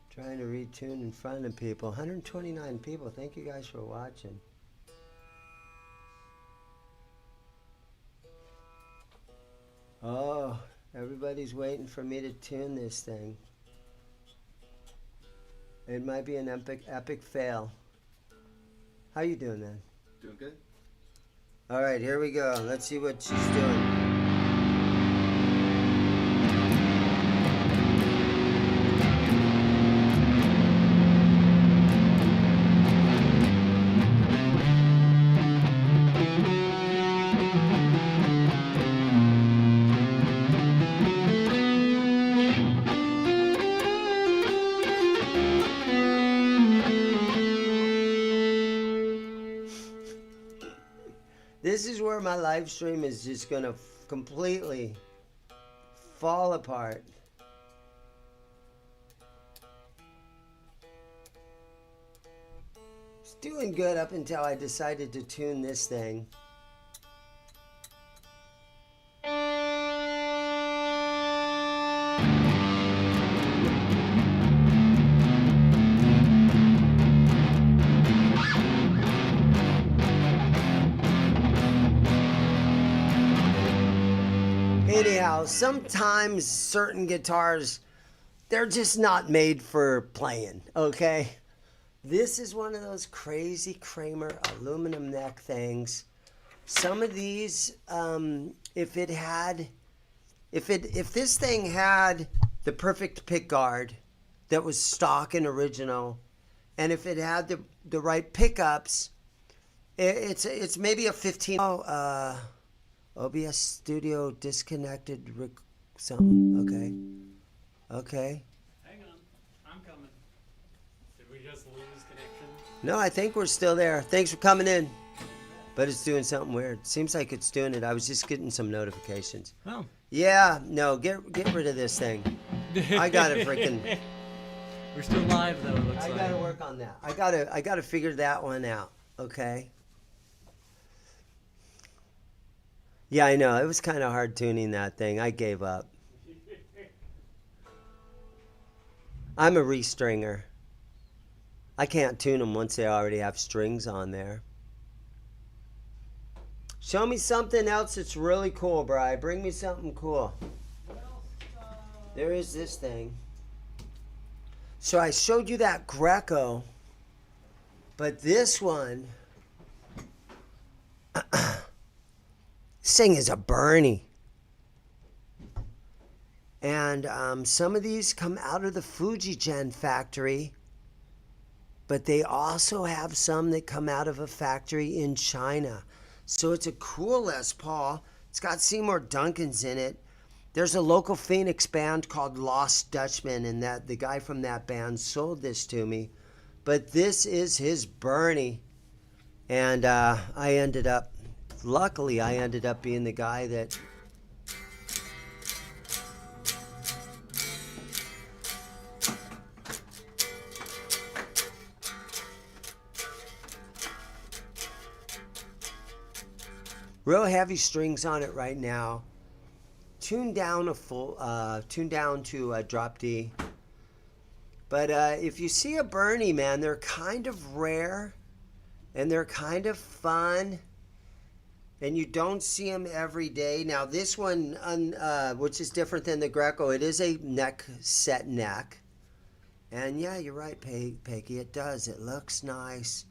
Trying to retune in front of people. 129 people. Thank you guys for watching. Oh, everybody's waiting for me to tune this thing. It might be an epic fail. How you doing, man? Doing good. All right, here we go. Let's see what she's doing. This is where my live stream is just going to completely fall apart. It's doing good up until I decided to tune this thing. Anyhow, sometimes certain guitars, they're just not made for playing, okay? This is one of those crazy Kramer aluminum neck things. Some of these, if this thing had the perfect pick guard that was stock and original, and if it had the right pickups, it's maybe a 15. OBS Studio disconnected. Something. Okay. Hang on, I'm coming. Did we just lose connection? No, I think we're still there. Thanks for coming in. But it's doing something weird. Seems like it's doing it. I was just getting some notifications. Oh. Yeah, no, get rid of this thing. I gotta freaking. We're still live though. It looks I like. gotta work on that. I gotta figure that one out. Okay. Yeah, I know. It was kind of hard tuning that thing. I gave up. I'm a restringer. I can't tune them once they already have strings on there. Show me something else that's really cool, Bri. Bring me something cool. There is this thing. So I showed you that Greco, but this one... This thing is a Burny. And some of these come out of the Fujigen factory, but they also have some that come out of a factory in China. So it's a cool Les Paul. It's got Seymour Duncan's in it. There's a local Phoenix band called Lost Dutchman, and that the guy from that band sold this to me. But this is his Burny. And luckily, I ended up being the guy that... Real heavy strings on it right now. tuned down to a drop D. But if you see a Burny, man, they're kind of rare and they're kind of fun. And you don't see them every day. Now this one, which is different than the Greco, it is a set neck. And yeah, you're right, Peggy. It does. It looks nice.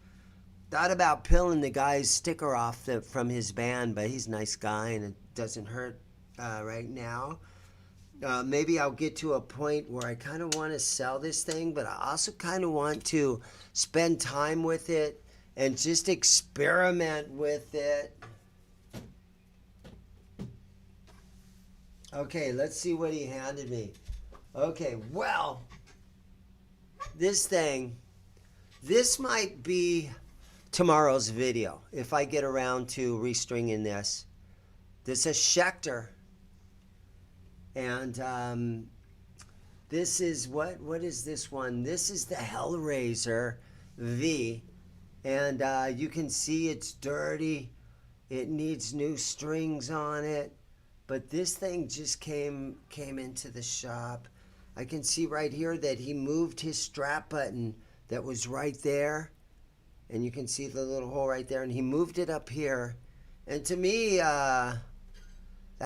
Thought about peeling the guy's sticker off from his band, but he's a nice guy and it doesn't hurt right now. Maybe I'll get to a point where I kind of want to sell this thing, but I also kind of want to spend time with it and just experiment with it. Okay, let's see what he handed me. Okay, well, this might be tomorrow's video if I get around to restringing this. This is Schecter. And this is, what is this one? This is the Hellraiser V. And you can see it's dirty. It needs new strings on it. But this thing just came into the shop. I can see right here that he moved his strap button that was right there. And you can see the little hole right there. And he moved it up here. And to me, that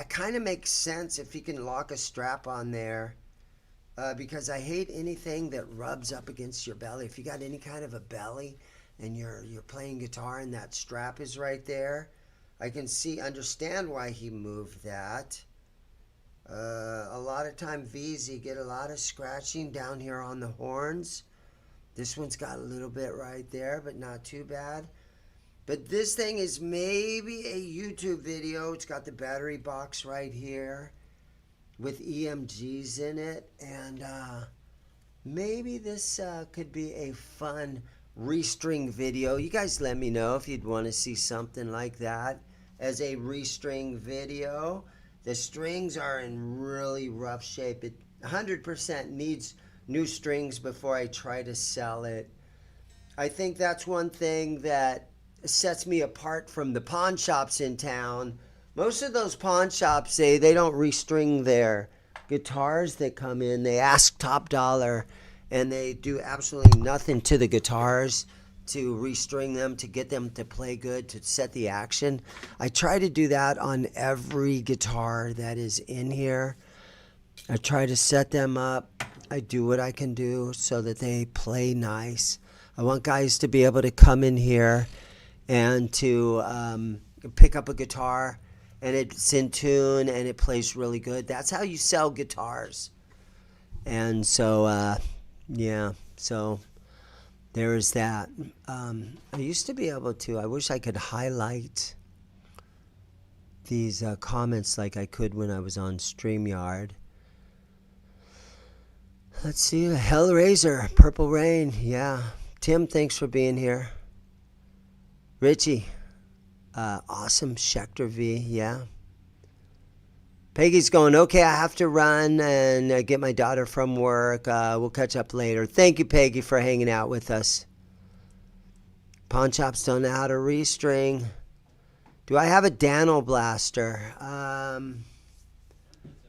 kind of makes sense if he can lock a strap on there. Because I hate anything that rubs up against your belly. If you got any kind of a belly and you're playing guitar and that strap is right there, I can understand why he moved that. A lot of time V's, you get a lot of scratching down here on the horns. This one's got a little bit right there, but not too bad. But this thing is maybe a YouTube video. It's got the battery box right here with EMGs in it. And maybe this could be a fun restring video. You guys let me know if you'd want to see something like that as a restring video. The strings are in really rough shape. It 100% needs new strings before I try to sell it. I think that's one thing that sets me apart from the pawn shops in town. Most of those pawn shops say they don't restring their guitars that come in. They ask top dollar and they do absolutely nothing to the guitars to restring them, to get them to play good, to set the action. I try to do that on every guitar that is in here. I try to set them up. I do what I can do so that they play nice. I want guys to be able to come in here and to pick up a guitar and it's in tune and it plays really good. That's how you sell guitars. And so, yeah, so there is that. I used to be able to, I wish I could highlight these comments like I could when I was on StreamYard. Let's see, Hellraiser, Purple Rain, yeah. Tim, thanks for being here. Richie, awesome, Schecter V, yeah. Peggy's going, okay, I have to run and get my daughter from work. We'll catch up later. Thank you, Peggy, for hanging out with us. Pawn shops don't know how to restring. Do I have a Dano Blaster?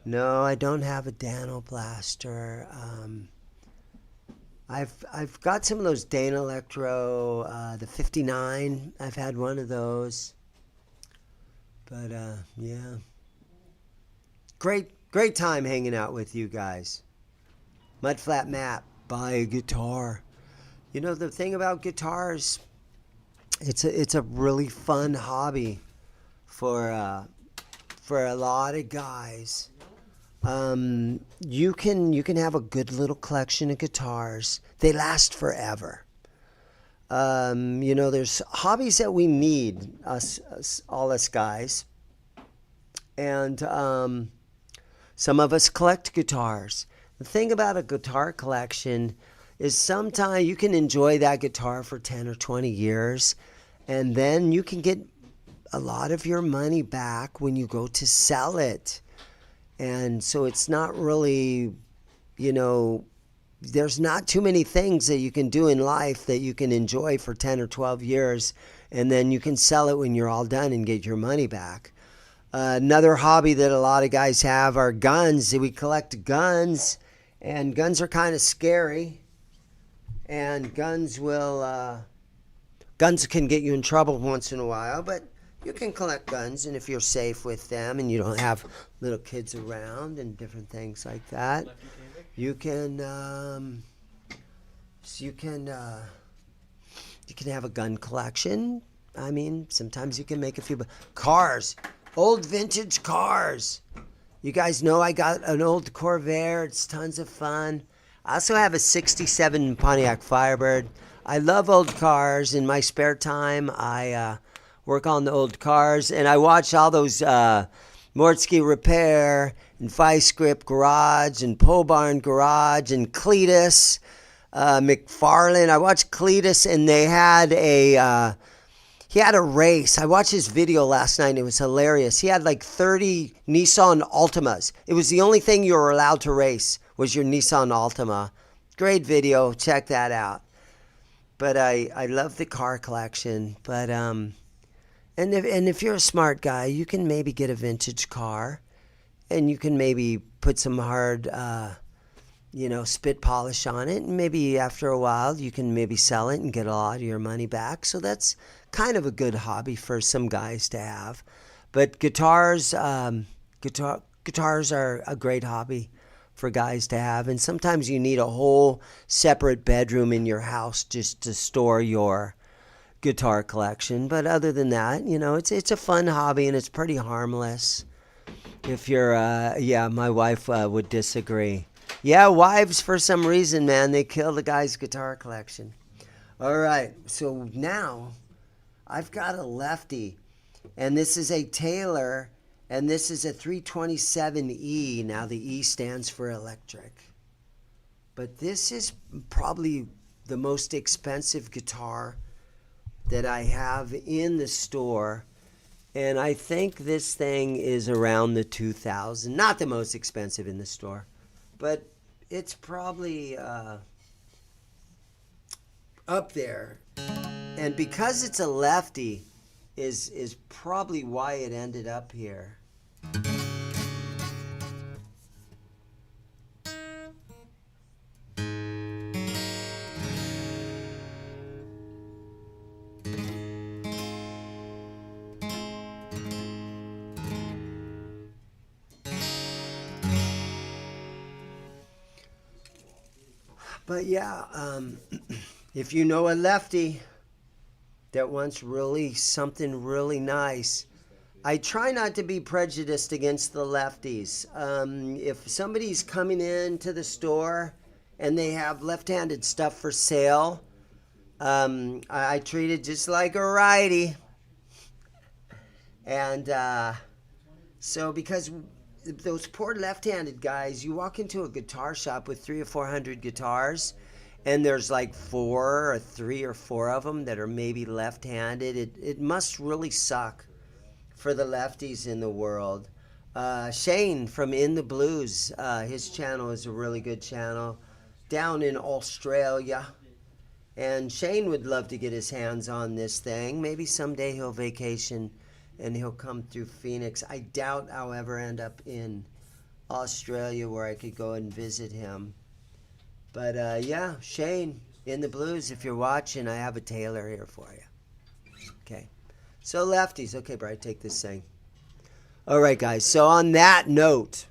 No, I don't have a Dano Blaster. I've got some of those Dana Electro, the 59. I've had one of those. But, yeah. Great time hanging out with you guys. Mudflat Matt, buy a guitar. You know, the thing about guitars, it's a really fun hobby for a lot of guys. You can have a good little collection of guitars. They last forever. You know, there's hobbies that we need, all us guys. And some of us collect guitars. The thing about a guitar collection is sometimes you can enjoy that guitar for 10 or 20 years, and then you can get a lot of your money back when you go to sell it. And so it's not really, you know, there's not too many things that you can do in life that you can enjoy for 10 or 12 years, and then you can sell it when you're all done and get your money back. Another hobby that a lot of guys have are guns. We collect guns, and guns are kind of scary. And guns can get you in trouble once in a while, but you can collect guns, and if you're safe with them and you don't have little kids around and different things like that, you can have a gun collection. I mean, sometimes you can make a few cars, old vintage cars. You guys know I got an old Corvair. It's tons of fun. I also have a 67 Pontiac Firebird. I love old cars. In my spare time, I work on the old cars, and I watch all those Mortsky Repair and Vice Grip Garage and Pole Barn Garage and Cletus, McFarlane. I watched Cletus, and they had he had a race. I watched his video last night, and it was hilarious. He had like 30 Nissan Altimas. It was the only thing you were allowed to race was your Nissan Altima. Great video. Check that out. But I love the car collection. But and if you're a smart guy, you can maybe get a vintage car, and you can maybe put some hard, spit polish on it, and maybe after a while you can maybe sell it and get a lot of your money back. So that's kind of a good hobby for some guys to have. But guitars are a great hobby for guys to have, and sometimes you need a whole separate bedroom in your house just to store your guitar collection. But other than that, it's a fun hobby, and it's pretty harmless. If you're my wife would disagree. Yeah, wives, for some reason, man, they kill the guy's guitar collection. All right, so now I've got a Lefty, and this is a Taylor, and this is a 327E. Now, the E stands for electric. But this is probably the most expensive guitar that I have in the store. And I think this thing is around the $2,000. Not the most expensive in the store, but it's probably up there. And because it's a Lefty, is probably why it ended up here. But yeah, if you know a Lefty that wants something really nice, I try not to be prejudiced against the Lefties. If somebody's coming into the store and they have left-handed stuff for sale, I treat it just like a righty. And so because those poor left-handed guys, you walk into a guitar shop with 300 or 400 guitars, and there's like 3 or 4 of them that are maybe left-handed. It must really suck for the lefties in the world. Shane from In the Blues, his channel is a really good channel down in Australia. And Shane would love to get his hands on this thing. Maybe someday he'll vacation and he'll come through Phoenix. I doubt I'll ever end up in Australia where I could go and visit him. But yeah, Shane, In the Blues, if you're watching, I have a Taylor here for you. Okay. So lefties. Okay, Brian, take this thing. All right, guys. So on that note,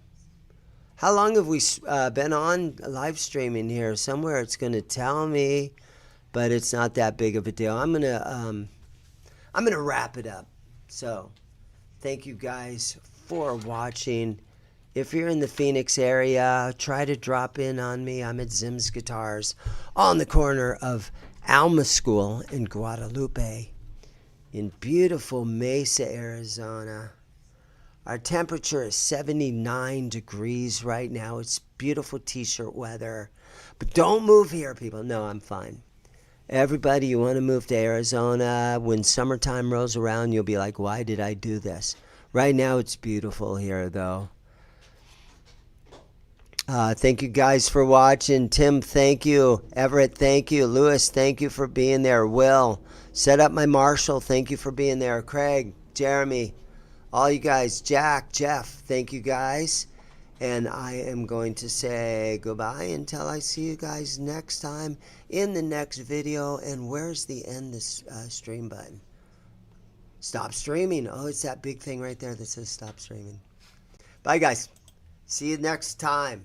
how long have we been on live streaming here? Somewhere it's going to tell me, but it's not that big of a deal. I'm gonna wrap it up. So, thank you guys for watching. If you're in the Phoenix area, try to drop in on me. I'm at ZIMM'S Guitars on the corner of Alma School in Guadalupe in beautiful Mesa, Arizona. Our temperature is 79 degrees right now. It's beautiful t-shirt weather. But don't move here, people. No, I'm fine. Everybody, you want to move to Arizona, when summertime rolls around, you'll be like, why did I do this? Right now, it's beautiful here, though. Thank you guys for watching. Tim, thank you. Everett, thank you. Lewis, thank you for being there. Will, Set Up My Marshall, thank you for being there. Craig, Jeremy, all you guys, Jack, Jeff, thank you guys. And I am going to say goodbye until I see you guys next time in the next video. And where's the end this stream button? Stop streaming. Oh, it's that big thing right there that says stop streaming. Bye, guys. See you next time.